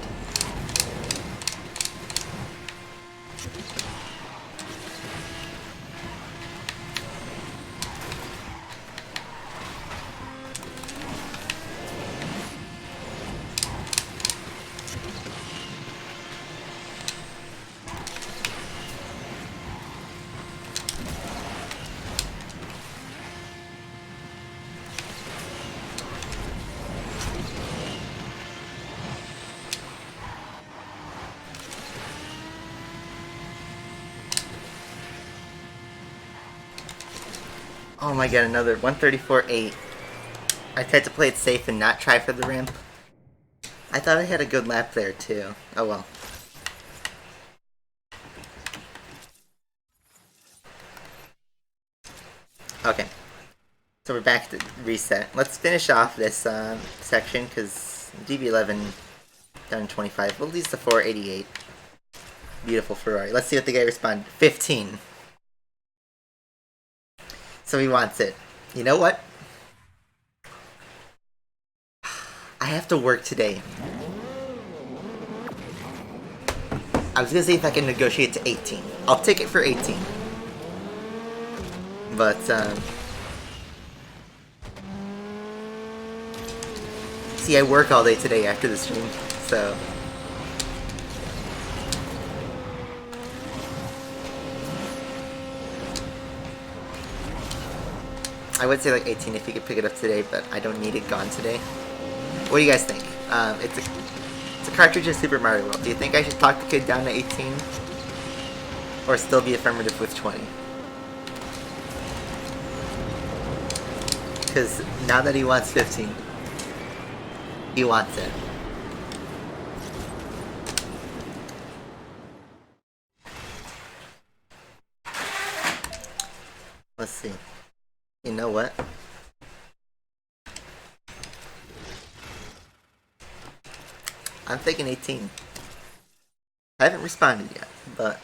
S1: Oh my god, another 134.8. I tried to play it safe and not try for the ramp. I thought I had a good lap there too. Oh well. Okay. So we're back to reset. Let's finish off this section because DB11 done in 25. We'll lose the 488. Beautiful Ferrari. Let's see what the guy responded. 15. So he wants it. You know what? I have to work today. I was gonna see if I can negotiate to 18. I'll take it for 18. But, see, I work all day today after the stream, so... I would say like 18 if you could pick it up today, but I don't need it gone today. What do you guys think? It's a cartridge in Super Mario World. Do you think I should talk the kid down to 18? Or still be affirmative with 20? Because now that he wants 15, he wants it. Let's see. You know what? I'm thinking 18. I haven't responded yet, but...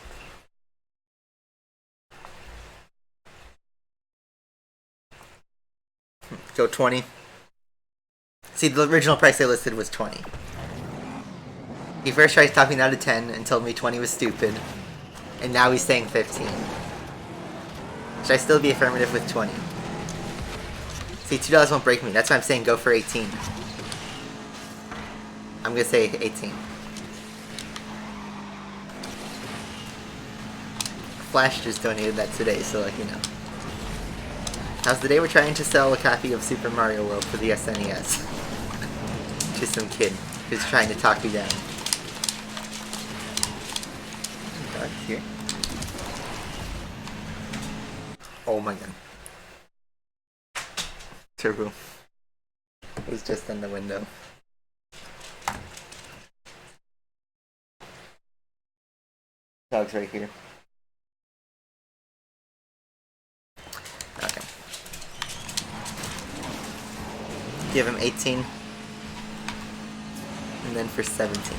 S1: Go 20. See, the original price I listed was 20. He first tried to talk me down to 10 and told me 20 was stupid. And now he's saying 15. Should I still be affirmative with 20? See, $2 won't break me. That's why I'm saying go for 18. I'm gonna say 18. Flash just donated that today, so like, you know. How's the day we're trying to sell a copy of Super Mario World for the SNES? To some kid who's trying to talk me down. Dark here. Oh my god. Turbo. It was just in the window. Dog's right here. Okay. Give him 18. And then for 17.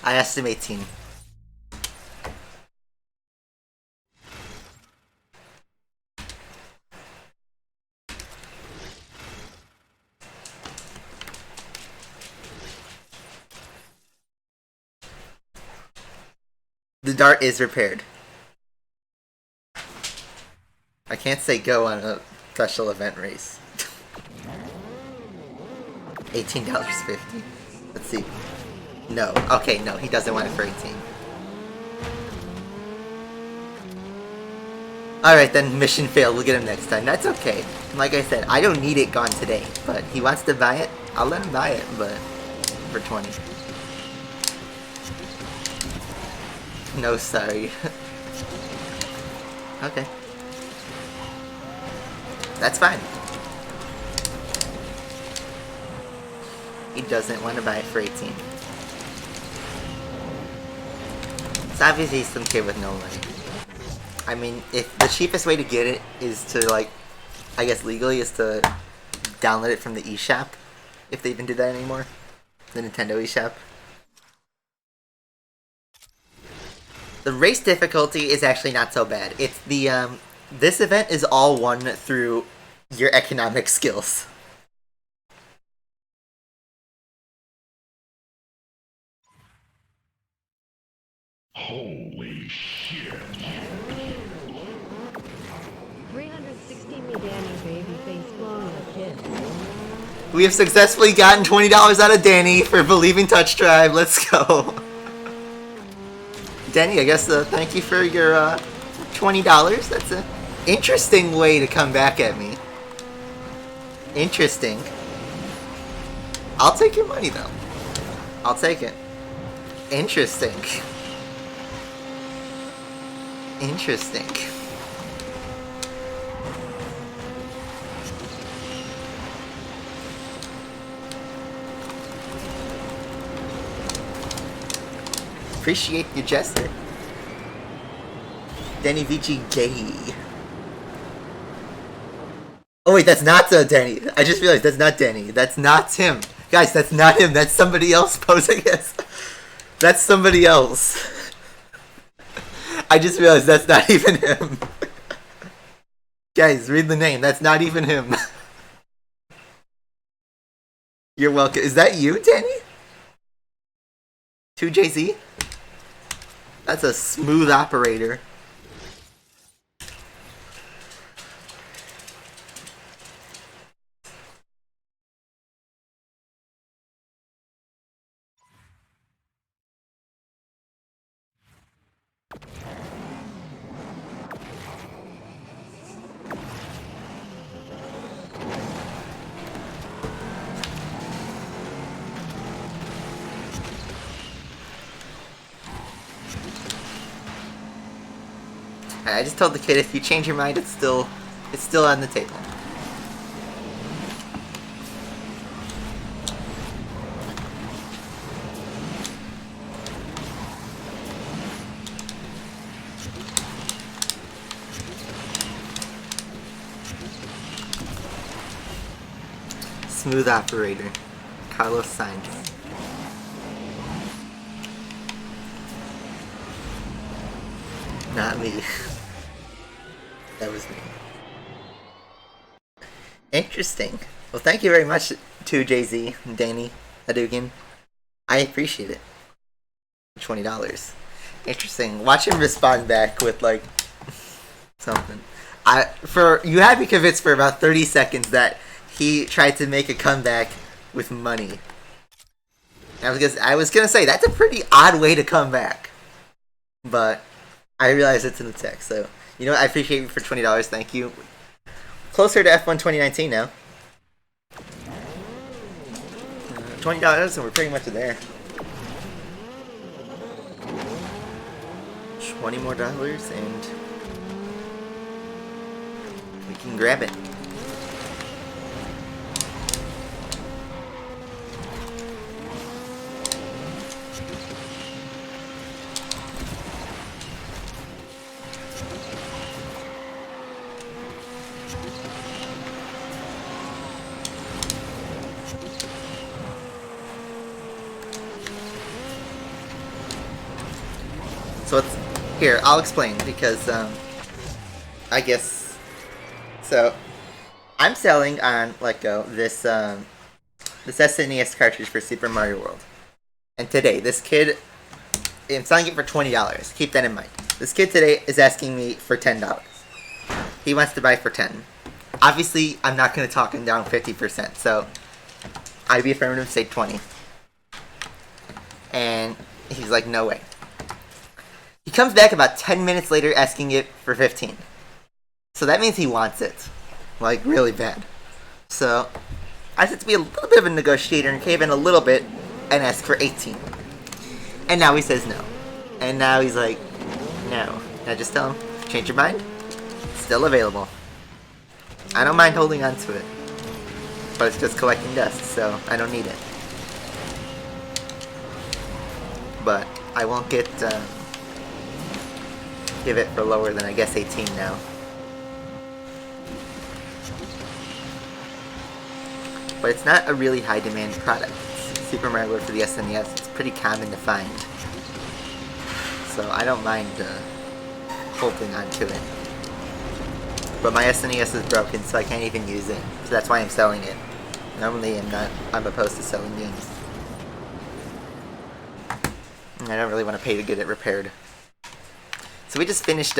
S1: I asked him 18. The dart is repaired. I can't say go on a special event race. $18.50. Let's see. No. Okay, no, he doesn't want it for 18. Alright then, mission failed. We'll get him next time. That's okay. Like I said, I don't need it gone today. But he wants to buy it, I'll let him buy it, but for 20. No, sorry. Okay. That's fine. He doesn't want to buy it for 18. So obviously he's some kid with no money. I mean, if the cheapest way to get it is to, like, I guess legally, is to download it from the eShop, if they even do that anymore. The Nintendo eShop. The race difficulty is actually not so bad. It's the, this event is all won through your economic skills.
S2: Holy shit.
S3: 360 me Danny baby face blowing a kiss.
S1: We have successfully gotten $20 out of Danny for believing Touch Tribe. Let's go. Danny, I guess thank you for your $20. That's an interesting way to come back at me. Interesting. I'll take your money though. I'll take it. Interesting. Interesting. Appreciate your gesture. Danny VG gay. Oh wait, that's not Danny. I just realized that's not Danny. That's not him. Guys, that's not him. That's somebody else posing as. That's somebody else. I just realized that's not even him. Guys, read the name. That's not even him. You're welcome. Is that you, Danny? 2JZ? That's a smooth operator. I just told the kid if you change your mind, it's still on the table. Smooth operator, Carlos Sainz. Not me. That was me. Interesting. Well, thank you very much to Jay-Z and Danny Hadouken. I appreciate it. $20. Interesting. Watch him respond back with, like, something. You had me convinced for about 30 seconds that he tried to make a comeback with money. I was gonna say, that's a pretty odd way to come back. But I realize it's in the text, so you know what? I appreciate you for $20. Thank you. Closer to F1 2019 now. $20 and we're pretty much there. $20 more and we can grab it. So it's here. I'll explain because I guess so. I'm selling on Letgo this this SNES cartridge for Super Mario World, and today this kid, I'm selling it for $20. Keep that in mind. This kid today is asking me for $10. He wants to buy for 10. Obviously, I'm not going to talk him down 50%, so I'd be affirmative, say 20. And he's like, no way. He comes back about 10 minutes later asking it for 15. So that means he wants it. Like, really bad. So, I said to be a little bit of a negotiator and cave in a little bit and ask for 18. And now he says no. And now he's like, no. And I just tell him, change your mind. Still available. I don't mind holding on to it. But it's just collecting dust, so I don't need it. But I won't give it for lower than, I guess, 18 now. But it's not a really high demand product. It's Super Mario World for the SNES. It's pretty common to find. So I don't mind holding on to it. But my SNES is broken, so I can't even use it. So that's why I'm selling it. Normally I'm opposed to selling games. And I don't really want to pay to get it repaired. So we just finished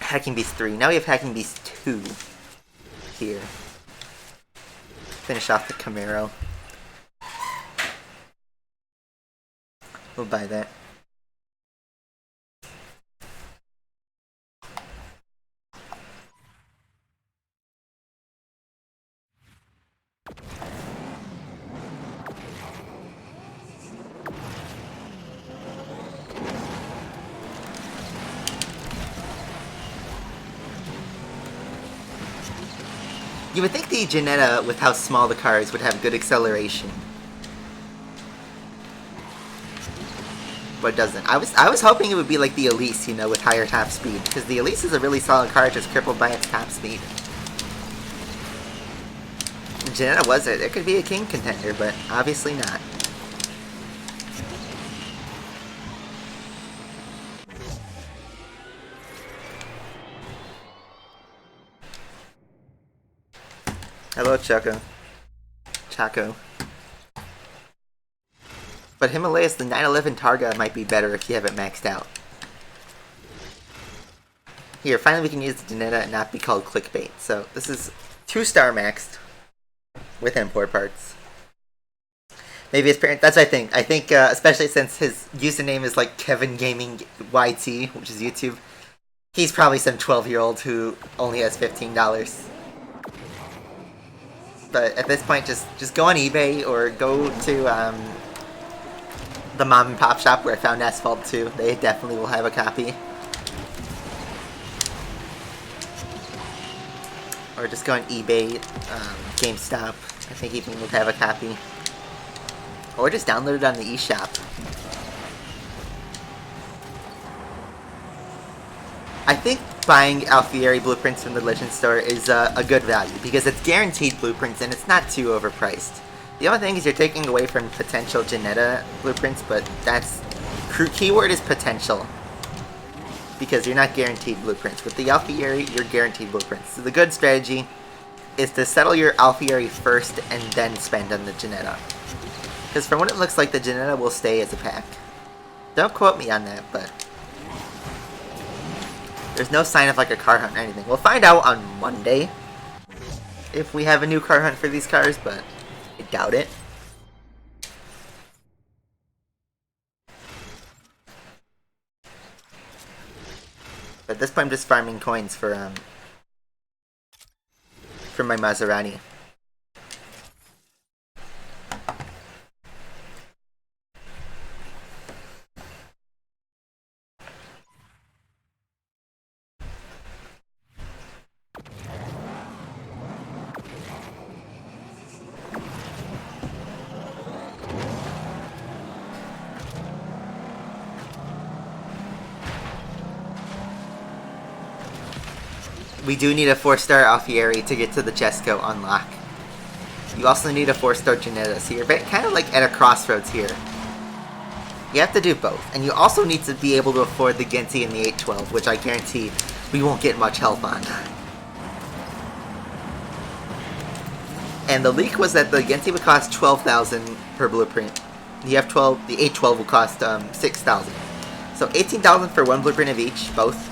S1: Hacking Beast 3. Now we have Hacking Beast 2 here. Finish off the Camaro. We'll buy that. You would think the Janetta, with how small the car is, would have good acceleration. But it doesn't. I was hoping it would be like the Elise, you know, with higher top speed. Because the Elise is a really solid car, just crippled by its top speed. Janetta was it. It could be a king contender, but obviously not. Hello, Choco. Chaco. But Himalayas, the 911 Targa might be better if you have it maxed out. Here, finally we can use the Janetta and not be called clickbait. So, this is 2-star maxed with import parts. Maybe his parents, that's what I think. I think, especially since his username is like Kevin Gaming YT, which is YouTube, he's probably some 12-year-old who only has $15. But at this point, just go on eBay or go to the mom and pop shop where I found Asphalt 2. They definitely will have a copy. Or just go on eBay, GameStop. I think even would have a copy. Or just download it on the eShop. I think buying Alfieri blueprints from the Legend Store is a good value because it's guaranteed blueprints and it's not too overpriced. The only thing is you're taking away from potential Janetta blueprints, but that's keyword is potential because you're not guaranteed blueprints. With the Alfieri, you're guaranteed blueprints. So the good strategy is to settle your Alfieri first and then spend on the Janetta. Because from what it looks like, the Janetta will stay as a pack. Don't quote me on that, but there's no sign of like a car hunt or anything. We'll find out on Monday if we have a new car hunt for these cars, but I doubt it. But at this point I'm just farming coins for my Maserati. We do need a 4-star Alfieri to get to the Jesco unlock. You also need a 4-star Janetta, so you're kind of like at a crossroads here. You have to do both, and you also need to be able to afford the Genti and the 812, which I guarantee we won't get much help on. And the leak was that the Genti would cost $12,000 per blueprint. The F12, the 812 will cost $6,000. So $18,000 for one blueprint of each, both.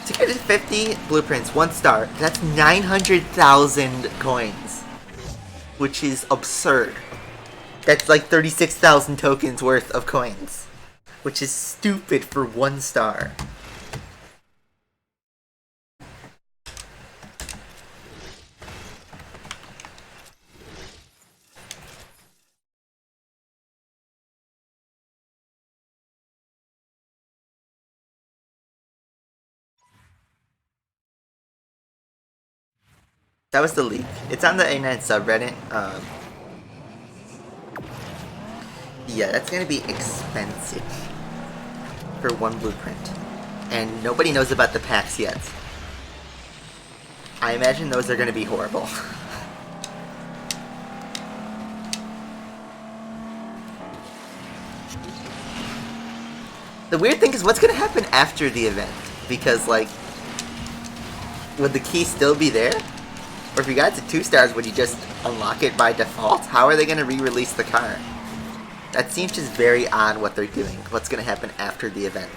S1: To get 50 blueprints, 1 star, that's 900,000 coins. Which is absurd. That's like 36,000 tokens worth of coins. Which is stupid for 1 star. That was the leak. It's on the A9 subreddit. Yeah, that's gonna be expensive for one blueprint. And nobody knows about the packs yet. I imagine those are gonna be horrible. The weird thing is what's gonna happen after the event? Because, like, would the key still be there? Or if you got to 2 stars, would you just unlock it by default? How are they gonna re-release the car? That seems just very odd what they're doing. What's gonna happen after the event?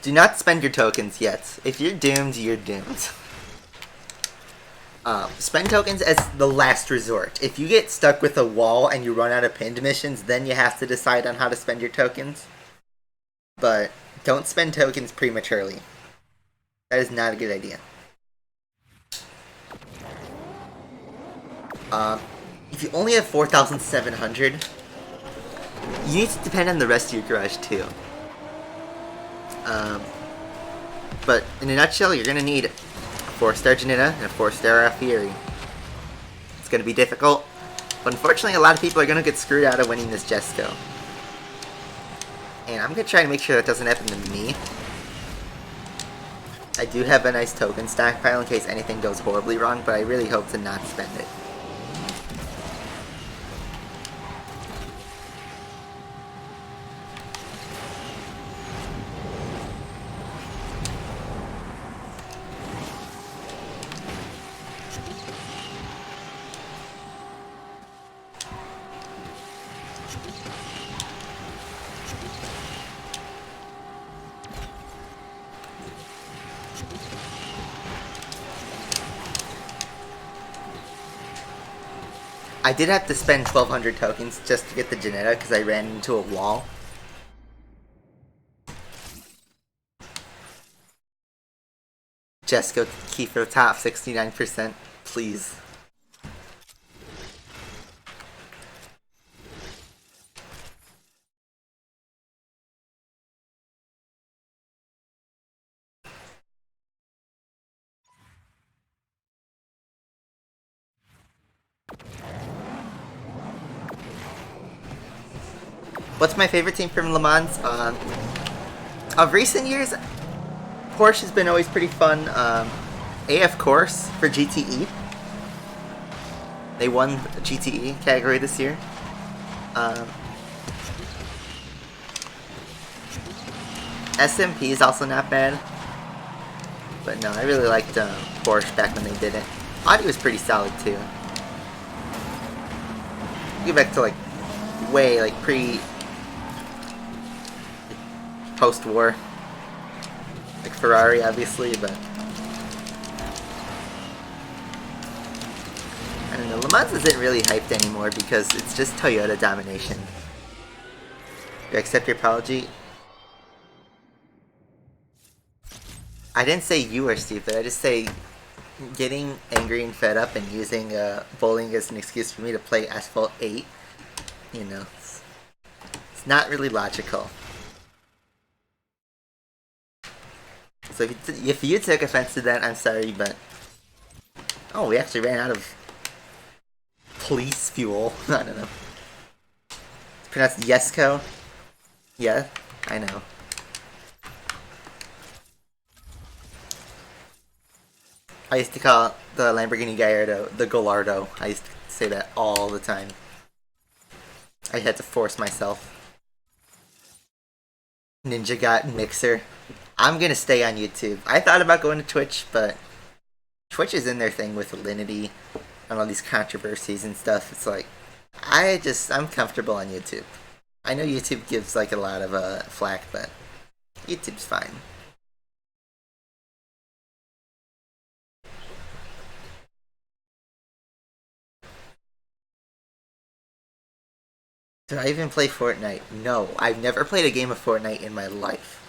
S1: Do not spend your tokens yet. If you're doomed, you're doomed. Spend tokens as the last resort. If you get stuck with a wall and you run out of pinned missions, then you have to decide on how to spend your tokens. But don't spend tokens prematurely. That is not a good idea. If you only have 4,700, you need to depend on the rest of your garage too. But in a nutshell, you're gonna need a 4-star Janita and a 4-star Fury. It's gonna be difficult, but unfortunately a lot of people are gonna get screwed out of winning this Jesco. And I'm gonna try to make sure that doesn't happen to me. I do have a nice token stockpile in case anything goes horribly wrong, but I really hope to not spend it. I did have to spend 1,200 tokens just to get the Janetta because I ran into a wall. Jesco key for the top 69%, please. What's my favorite team from Le Mans? Of recent years, Porsche has been always pretty fun. AF Course for GTE. They won the GTE category this year. SMP is also not bad. But no, I really liked Porsche back when they did it. Audi was pretty solid too. Get back to like way like post-war, like Ferrari obviously, but I don't know. Le Mans isn't really hyped anymore because it's just Toyota domination. Do I accept your apology? I didn't say you are stupid. I just say getting angry and fed up and using bowling as an excuse for me to play Asphalt 8. You know, it's not really logical. So if you took offense to that, I'm sorry, but... Oh, we actually ran out of police fuel. I don't know. It's pronounced Jesco? Yeah, I know. I used to call the Lamborghini Gallardo the Gallardo. I used to say that all the time. I had to force myself. Ninja got Mixer. I'm gonna stay on YouTube. I thought about going to Twitch, but Twitch is in their thing with Alinity and all these controversies and stuff. It's like, I'm comfortable on YouTube. I know YouTube gives like a lot of flack, but YouTube's fine. Do I even play Fortnite? No, I've never played a game of Fortnite in my life.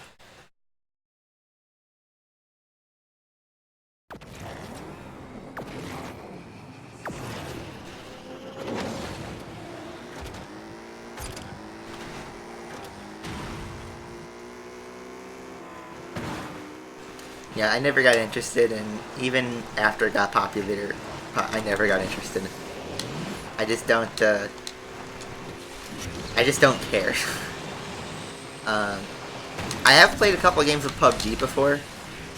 S1: Yeah, I never got interested, and even after it got popular, I never got interested. I just don't. I just don't care. um, I have played a couple of games of PUBG before,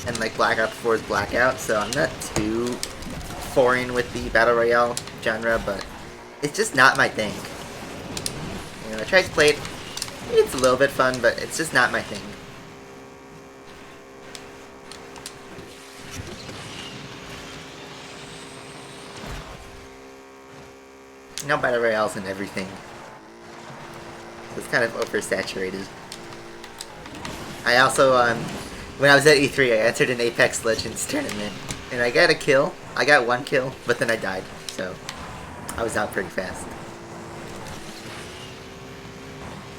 S1: and like Black Ops 4's Blackout, so I'm not too foreign with the battle royale genre, but it's just not my thing. You know, I tried to play it. It's a little bit fun, but it's just not my thing. You know, battle royales and everything. So it's kind of oversaturated. I also, when I was at E3, I entered an Apex Legends tournament, and I got a kill. I got one kill, but then I died, so I was out pretty fast.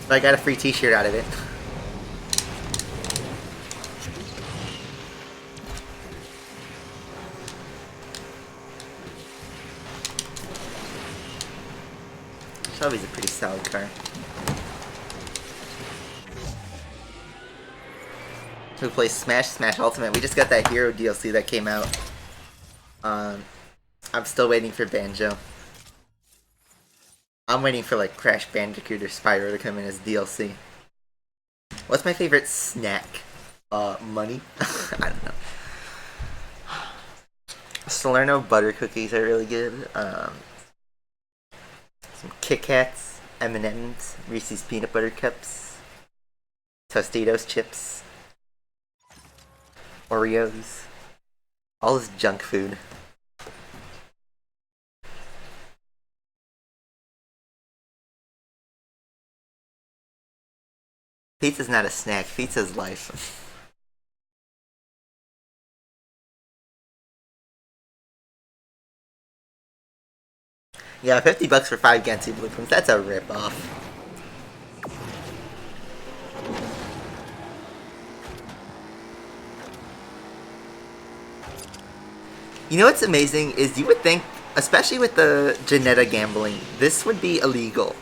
S1: But I got a free t-shirt out of it. Shelby's a pretty solid car. Who plays Smash Ultimate? We just got that Hero DLC that came out. I'm still waiting for Banjo. I'm waiting for like Crash Bandicoot or Spyro to come in as DLC. What's my favorite snack? Money? I don't know. Salerno butter cookies are really good. Some Kit Kats, M&M's, Reese's peanut butter cups, Tostitos chips, Oreos, all this junk food. Pizza's not a snack, pizza's life. Yeah, $50 for 5 Gensi blueprints, that's a rip-off. You know what's amazing is you would think, especially with the Janetta gambling, this would be illegal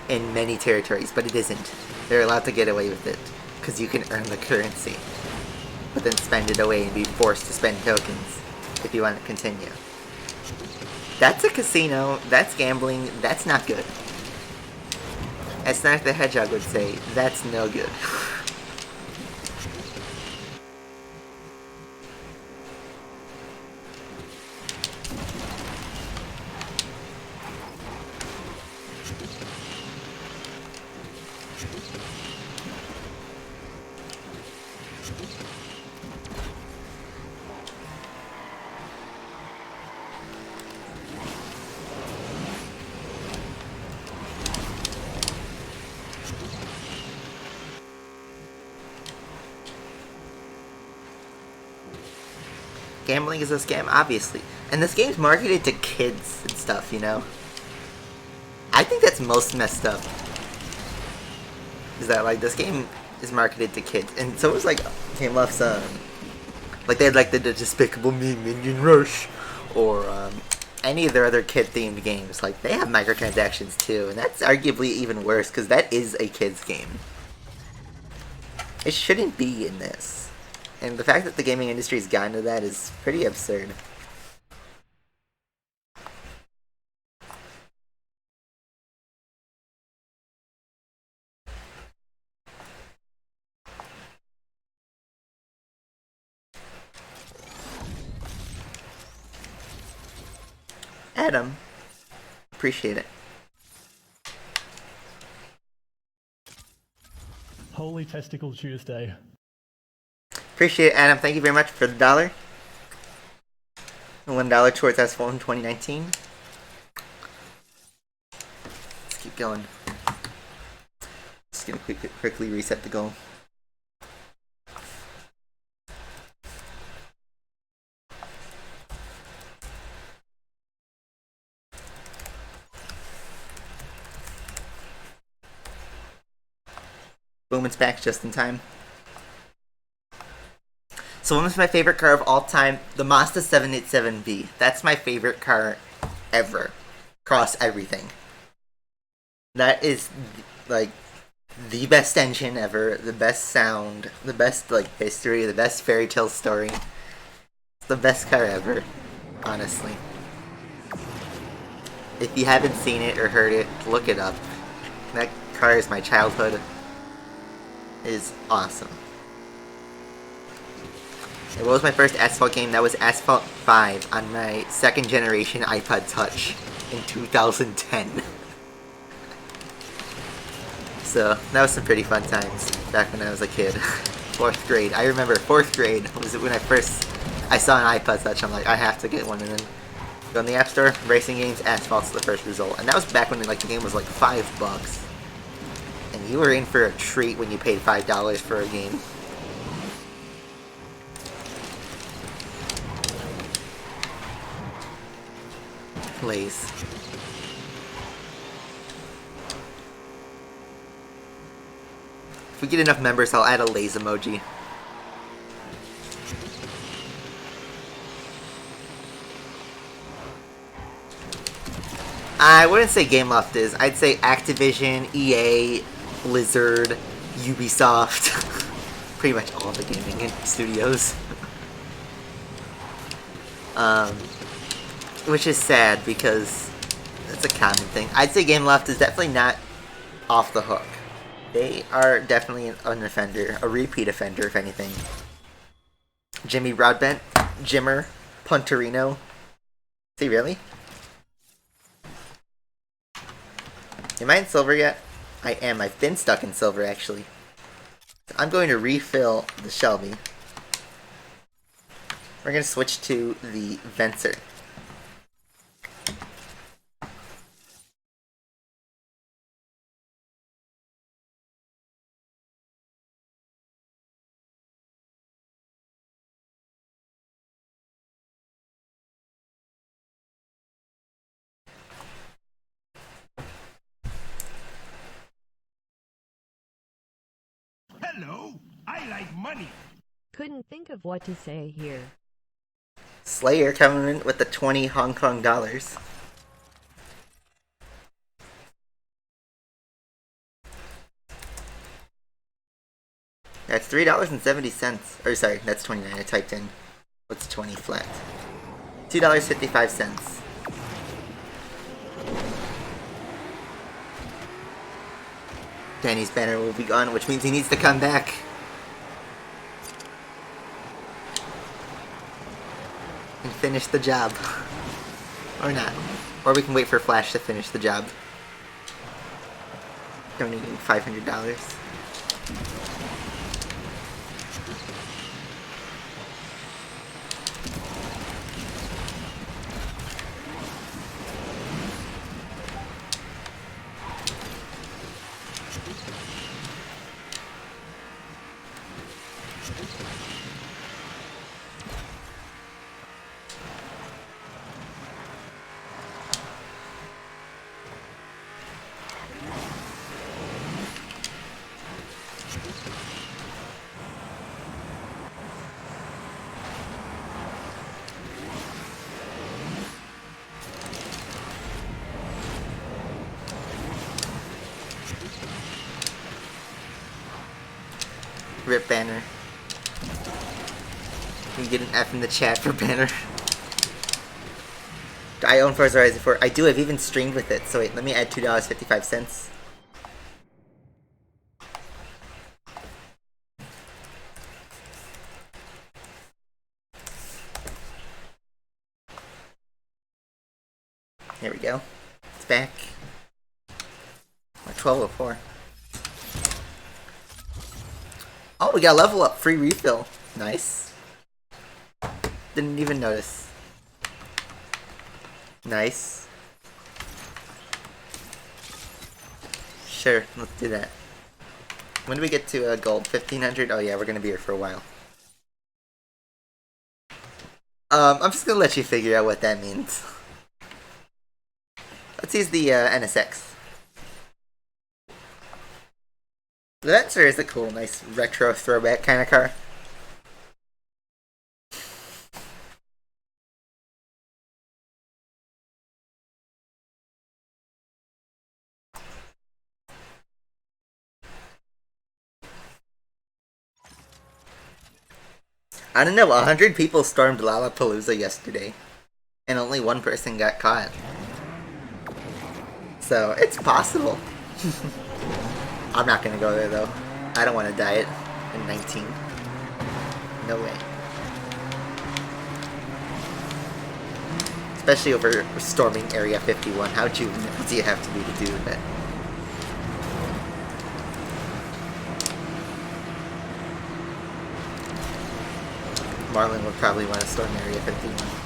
S1: in many territories, but it isn't. They're allowed to get away with it, because you can earn the currency, but then spend it away and be forced to spend tokens if you want to continue. That's a casino, that's gambling, that's not good. As Sonic the Hedgehog would say, that's no good. Gambling is a scam, obviously. And this game's marketed to kids and stuff, you know? I think that's most messed up. Is that, like, this game is marketed to kids. And so it was, like, Game Love's, like, they had, like, the Despicable Me Minion Rush. Or, any of their other kid-themed games. Like, they have microtransactions, too. And that's arguably even worse, because that is a kid's game. It shouldn't be in this. And the fact that the gaming industry's gotten to that is pretty absurd. Adam, appreciate it.
S4: Holy Testicle Tuesday.
S1: Appreciate it, Adam. Thank you very much for the $1. $1 towards Asphalt in 2019. Let's keep going. Just gonna quickly reset the goal. Boom, it's back just in time. So what was my favorite car of all time? The Mazda 787B. That's my favorite car ever. Across everything. That is, like, The best engine ever, the best sound, the best like history, the best fairy tale story. It's the best car ever, honestly. If you haven't seen it or heard it, look it up. That car is my childhood. It is awesome. And what was my first Asphalt game? That was Asphalt 5 on my second generation iPod Touch in 2010. So, that was some pretty fun times back when I was a kid. 4th grade. I remember 4th grade was when I saw an iPod Touch. I'm like, I have to get one. And then go in the App Store, racing games, Asphalt's the first result. And that was back when like the game was like $5. And you were in for a treat when you paid $5 for a game. Lays. If we get enough members, I'll add a Lays emoji. I wouldn't say Gameloft is. I'd say Activision, EA, Blizzard, Ubisoft. Pretty much all the gaming studios. Which is sad because it's a common thing. I'd say Gameloft is definitely not off the hook. They are definitely an offender, a repeat offender if anything. Jimmy Broadbent, Jimmer, Punterino. Is he really? Am I in silver yet? I am. I've been stuck in silver actually. I'm going to refill the Shelby. We're going to switch to the Vencer.
S2: Hello, I like money.
S3: Couldn't think of what to say here.
S1: Slayer coming in with the 20 Hong Kong dollars. That's $3.70. Or sorry, that's 29. I typed in what's 20 flat. $2.55. Danny's banner will be gone, which means he needs to come back. And finish the job. Or not. Or we can wait for Flash to finish the job. Donating $500. Rip Banner. We get an F in the chat for Banner. I own Forza Horizon 4. I do. I've even streamed with it. So wait, let me add $2.55. There we go. It's back. 1204. Oh, we got a level up. Free refill. Nice. Didn't even notice. Nice. Sure, let's do that. When do we get to gold? 1500? Oh yeah, we're gonna be here for a while. I'm just gonna let you figure out what that means. Let's use the NSX. The Vencer is a cool, nice retro throwback kind of car. I don't know, 100 people stormed Lollapalooza yesterday, and only one person got caught. So, it's possible. I'm not gonna go there though. I don't want to diet in 19. No way. Especially over storming Area 51. How juvenile do you have to be to do that? Marlon would probably want to storm Area 51.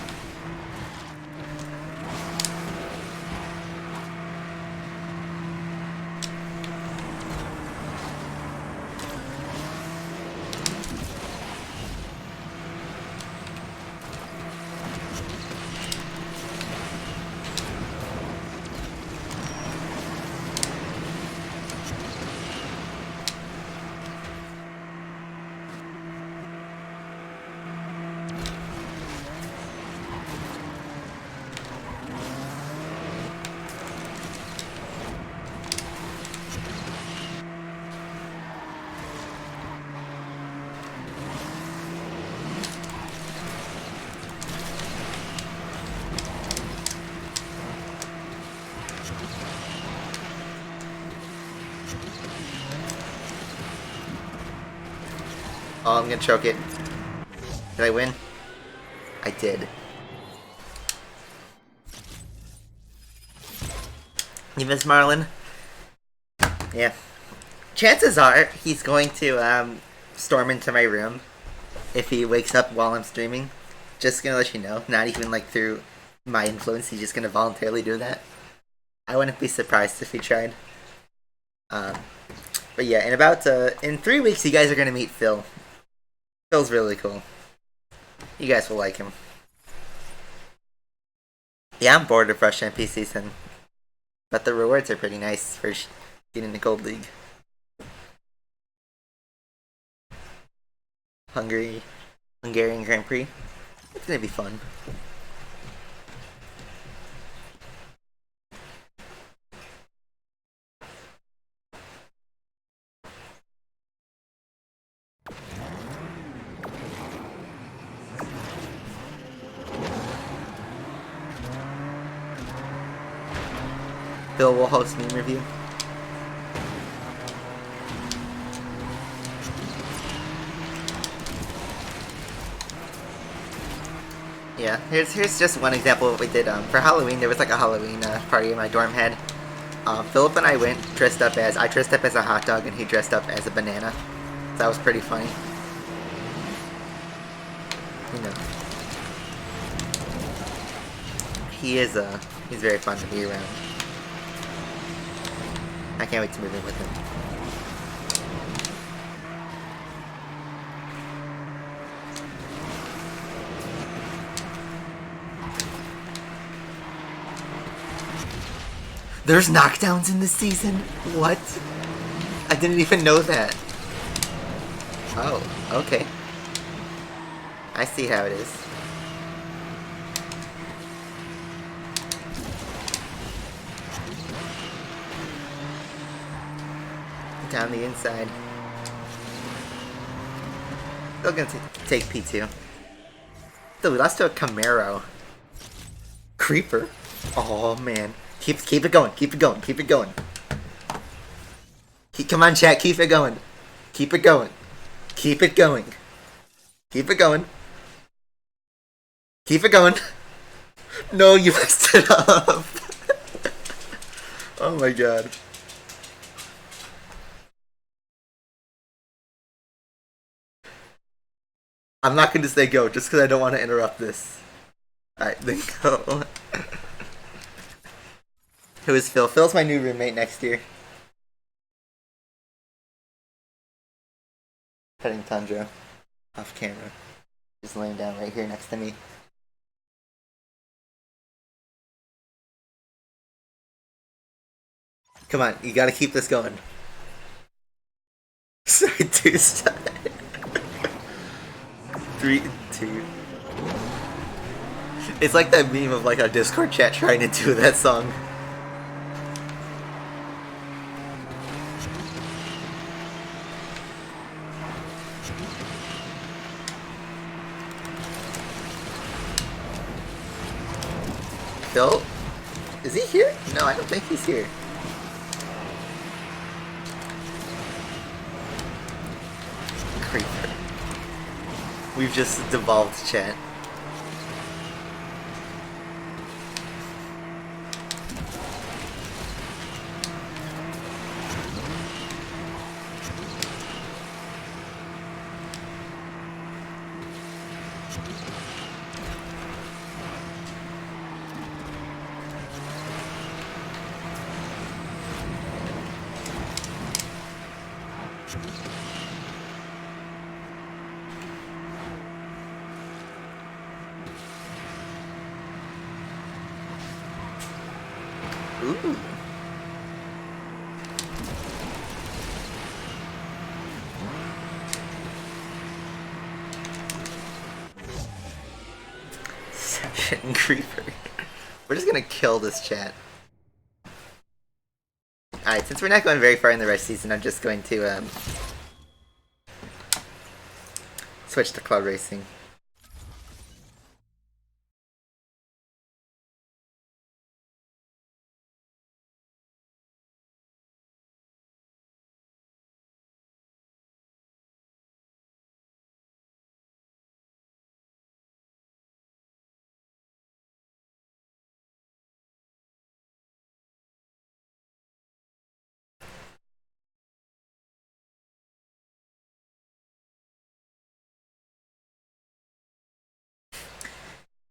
S1: Oh, I'm gonna choke it. Did I win? I did. You miss Marlon? Yeah. Chances are he's going to storm into my room if he wakes up while I'm streaming. Just gonna let you know. Not even like through my influence. He's just gonna voluntarily do that. I wouldn't be surprised if he tried. But yeah, in 3 weeks you guys are gonna meet Phil. Phil's really cool. You guys will like him. Yeah, I'm bored of Rush MP season. But the rewards are pretty nice for getting the Gold League. Hungarian Grand Prix. It's gonna be fun. Phil will host meme review. Yeah, here's just one example of what we did. For Halloween, there was like a Halloween party my dorm had. Philip and I dressed up as a hot dog and he dressed up as a banana. So that was pretty funny. You know, he's very fun to be around. I can't wait to move in with him. There's knockdowns in this season? What? I didn't even know that. Oh, okay. I see how it is. Down the inside. Still gonna take P2. Still, we lost to a Camaro. Creeper. Oh man. Keep it going. Keep it going. Keep it going. Come on, chat. Keep it going. Keep it going. Keep it going. Keep it going. Keep it going. No, you messed it up. Oh my god. I'm not going to say go, just because I don't want to interrupt this. Alright, then go. Who is Phil? Phil's my new roommate next year. Petting Tundra. Off camera. Just laying down right here next to me. Come on, you gotta keep this going. Side 2 side. 3, 2. It's like that meme of like a Discord chat trying to do that song. Phil? Is he here? No, I don't think he's here. Creeper. We've just devolved chat. Ooh. Seven Creeper. We're just gonna kill this chat. Alright, since we're not going very far in the rush season, I'm just going to switch to cloud racing.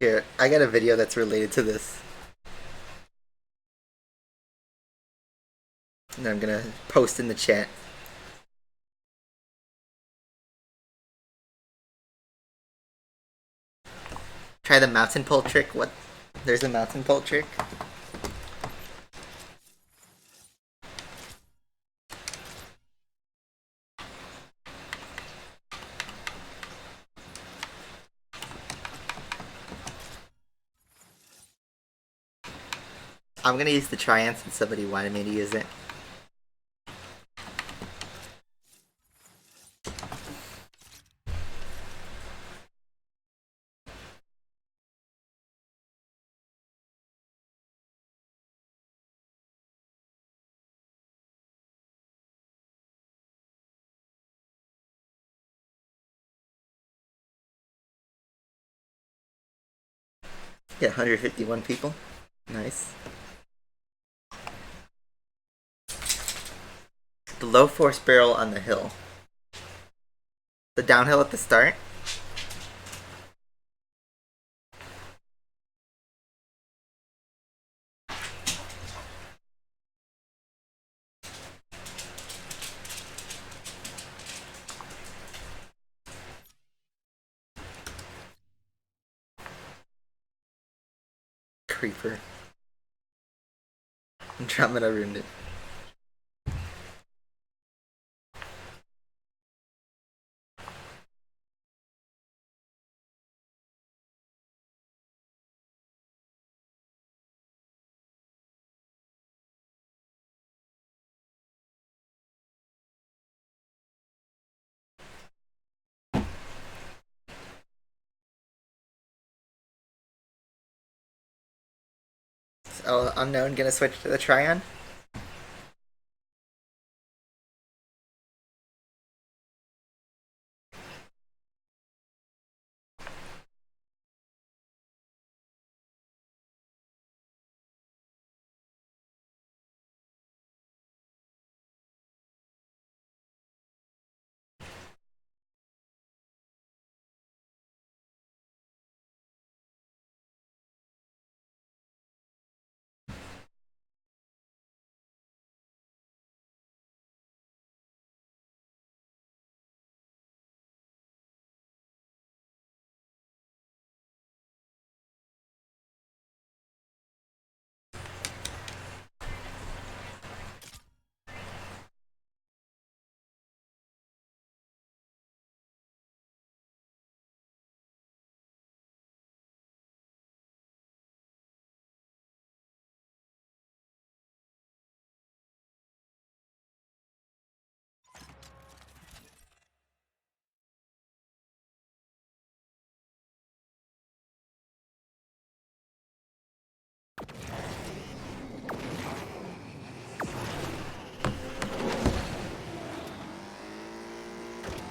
S1: Here, I got a video that's related to this. And I'm gonna post in the chat. Try the mountain pole trick. What? There's a mountain pole trick? I'm gonna use the Triumph since somebody wanted me to use it. Yeah, 151 people. Nice. The low force barrel on the hill. The downhill at the start. Creeper. Andromeda ruined it. So, unknown gonna switch to the Tryon?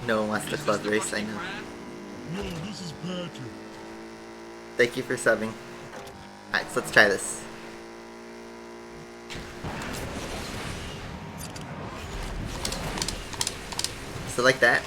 S1: No one wants the club race, I know.
S2: No, this is Patrick.
S1: Thank you for subbing. Alright, so let's try this. So like that.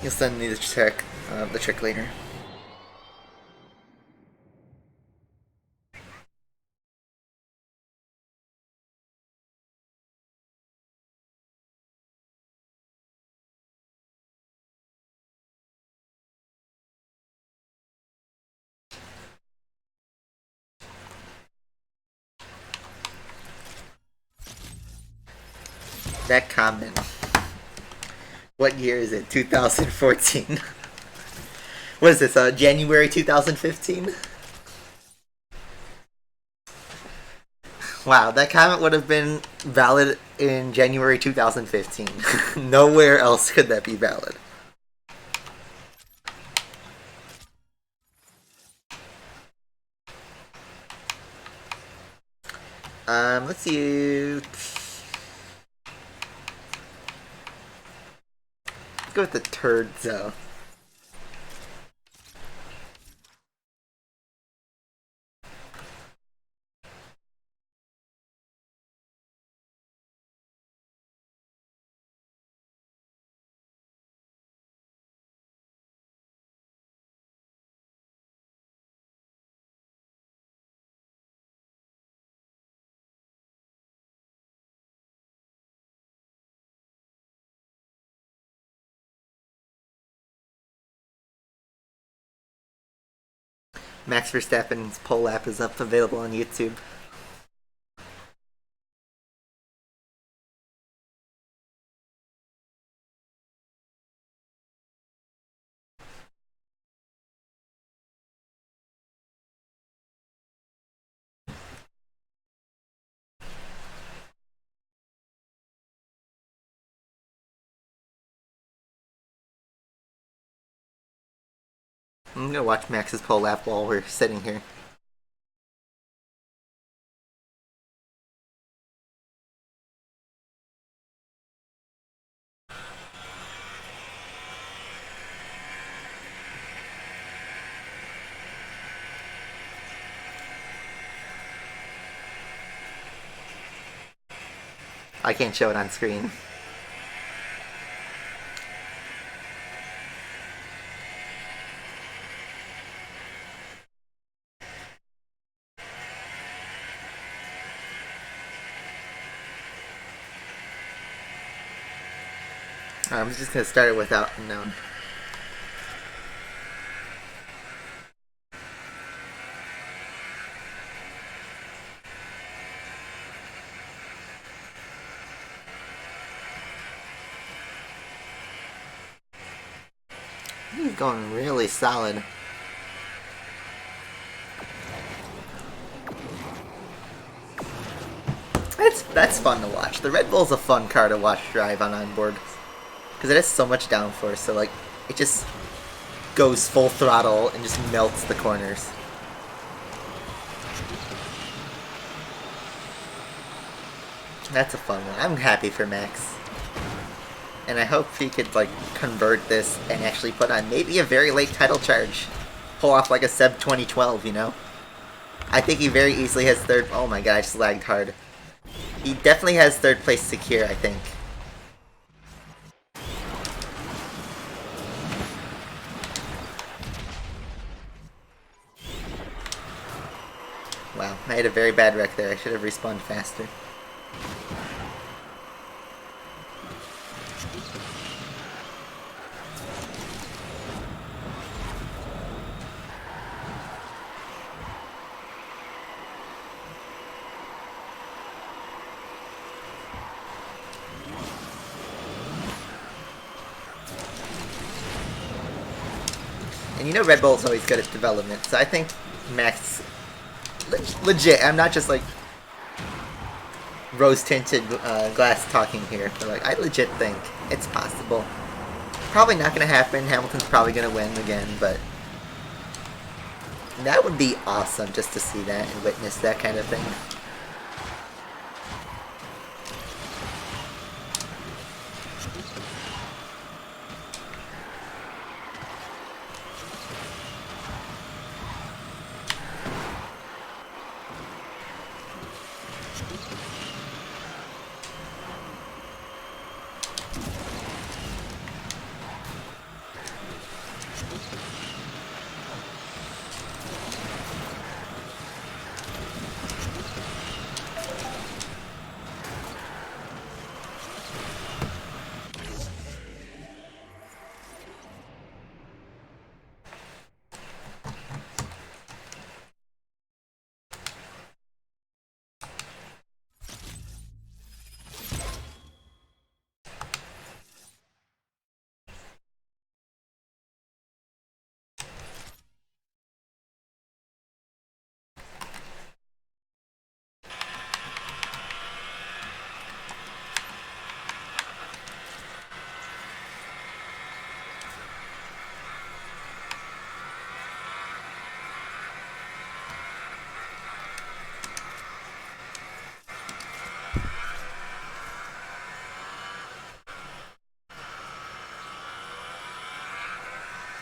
S1: You'll send me the trick later. That comment. What year is it? 2014. What is this? January 2015? Wow, that comment would have been valid in January 2015. Nowhere else could that be valid. Let's see. Let's go with the Turdzo. Max Verstappen's pole lap is up, available on YouTube. I'm gonna watch Max's pole lap while we're sitting here. I can't show it on screen. I'm just gonna start it without unknown. He's going really solid. That's fun to watch. The Red Bull's a fun car to watch drive on onboard. Because it has so much downforce, so like, it just goes full throttle and just melts the corners. That's a fun one. I'm happy for Max. And I hope he could like convert this and actually put on maybe a very late title charge. Pull off like a Seb 2012, you know? I think he very easily has third... Oh my god, I just lagged hard. He definitely has third place secure, I think. Wow, Wow, I had a very bad wreck there. I should have respawned faster. And you know Red Bull's always good at development, so I think Max... legit, I'm not just like rose-tinted glass talking here, but like I legit think it's possible. Probably not going to happen, Hamilton's probably going to win again, but that would be awesome just to see that and witness that kind of thing.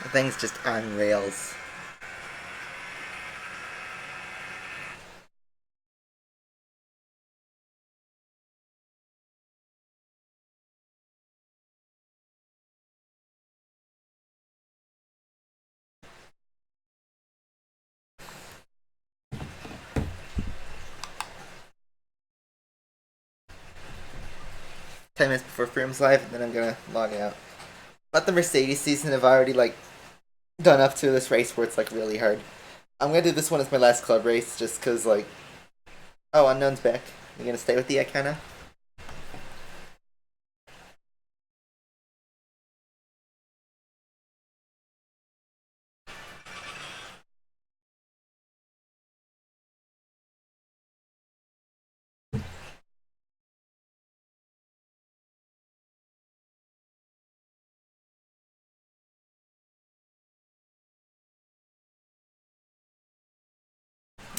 S1: The thing's just on rails. Ten minutes before Freedom's live, and then I'm gonna log out. But the Mercedes season have already like done up to this race where it's like really hard. I'm gonna do this one as my last club race, just cause like, oh, Unknown's back. You gonna stay with the Icona?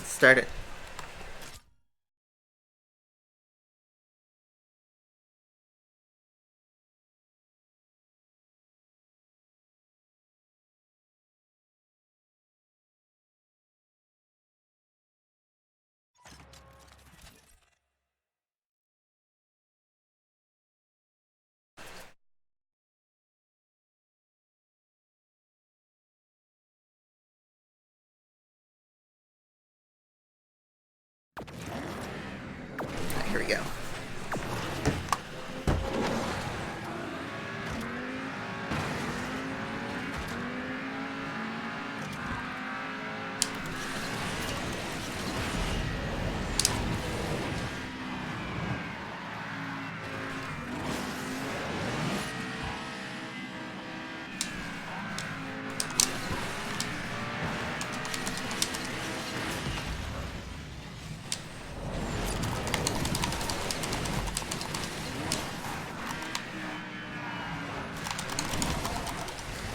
S1: Start it. Here we go.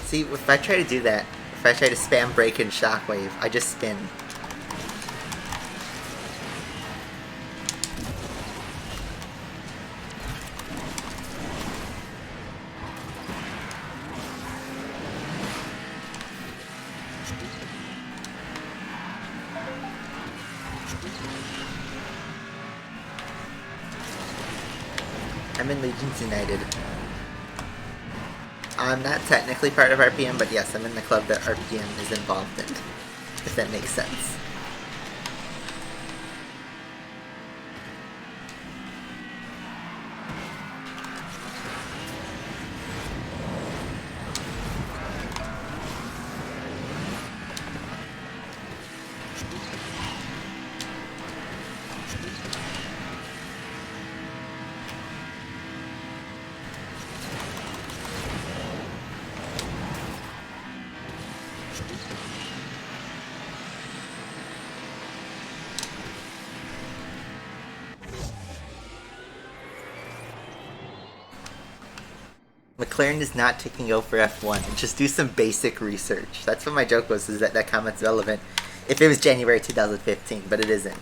S1: See, if I try to do that, if I try to spam break and shockwave, I just spin. I'm in Legions United. I'm not technically part of RPM, but yes, I'm in the club that RPM is involved in, if that makes sense. McLaren is not taking over F1. Just do some basic research. That's what my joke was, is that comment's relevant if it was January 2015, but it isn't.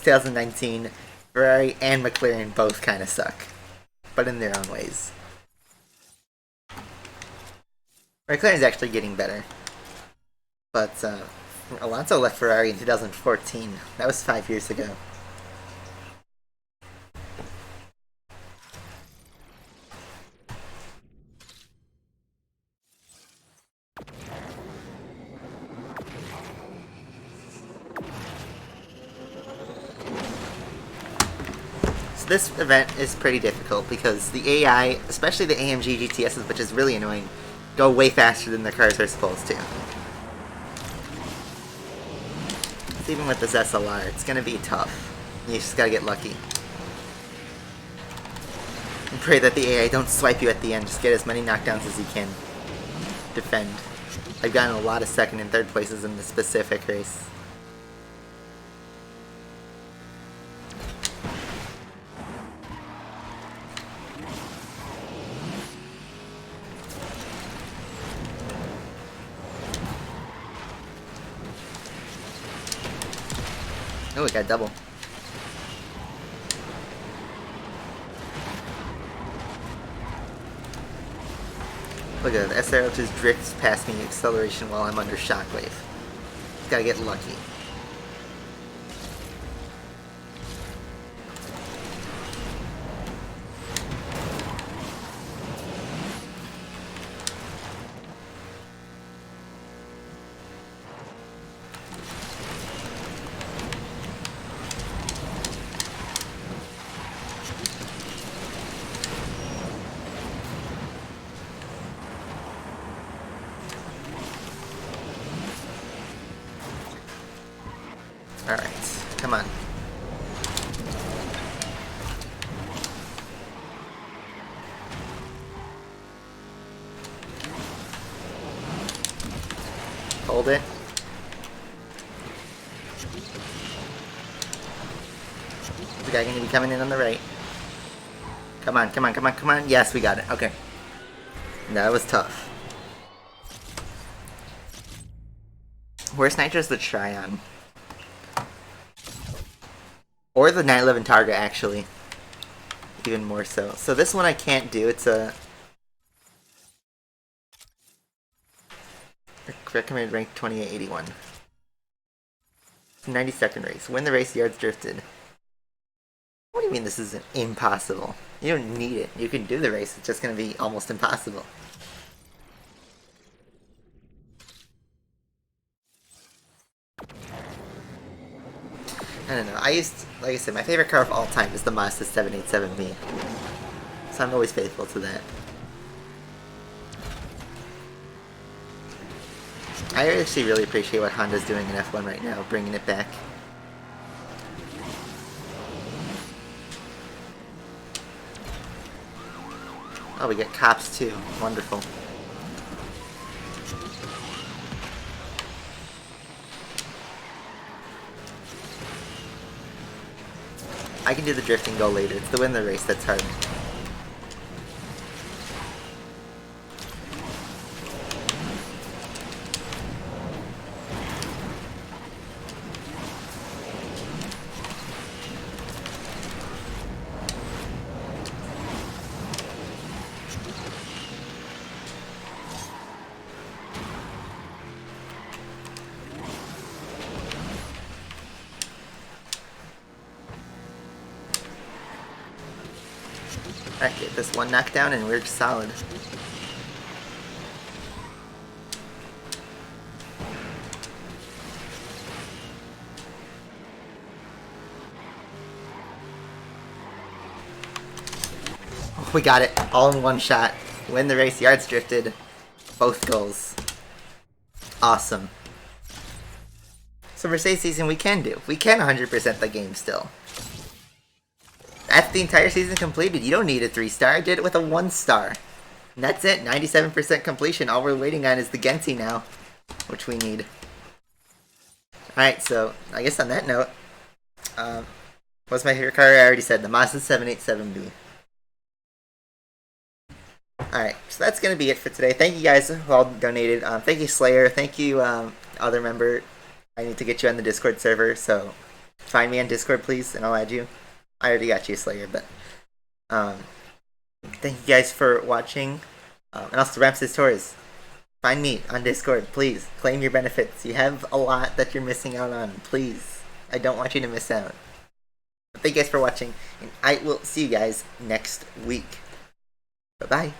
S1: 2019, Ferrari and McLaren both kind of suck, but in their own ways. McLaren's actually getting better, but Alonso left Ferrari in 2014. That was 5 years ago. This event is pretty difficult because the AI, especially the AMG GTSs, which is really annoying, go way faster than the cars are supposed to. So even with this SLR, it's gonna be tough. You just gotta get lucky. And pray that the AI don't swipe you at the end, just get as many knockdowns as you can. Defend. I've gotten a lot of second and third places in this specific race. Oh, we got double. Look at that, the SRO just drifts past me acceleration while I'm under shockwave. Gotta get lucky. Alright, come on. Hold it. Is the guy gonna be coming in on the right? Come on, come on, come on, come on. Yes, we got it. Okay. That was tough. Where's Nitro's the Tryon? Or the 911 Targa, actually. Even more so. So this one I can't do. It's a recommended rank 2881. 90-second race. Win the race, yards drifted. What do you mean this isn't impossible? You don't need it. You can do the race. It's just going to be almost impossible. I don't know. Like I said, my favorite car of all time is the Mazda 787B. So I'm always faithful to that. I actually really appreciate what Honda's doing in F1 right now, bringing it back. Oh, we get cops too. Wonderful. I can do the drifting goal later. It's the win the race that's hard. Alright, get this one knockdown and we're solid. Oh, we got it. All in one shot. Win the race, yards drifted. Both goals. Awesome. So Mercedes season we can do. We can 100% the game still. That's the entire season completed. You don't need a 3-star. I did it with a 1-star. And that's it. 97% completion. All we're waiting on is the Genty now, which we need. Alright, so I guess on that note, what's my favorite car? I already said the Mazda 787B. Alright, so that's going to be it for today. Thank you guys who all donated. Thank you, Slayer. Thank you, other member. I need to get you on the Discord server, so find me on Discord, please, and I'll add you. I already got you, Slayer, but thank you guys for watching. And also, Ramses Torres. Find me on Discord, please. Claim your benefits. You have a lot that you're missing out on. Please. I don't want you to miss out. Thank you guys for watching, and I will see you guys next week. Bye-bye.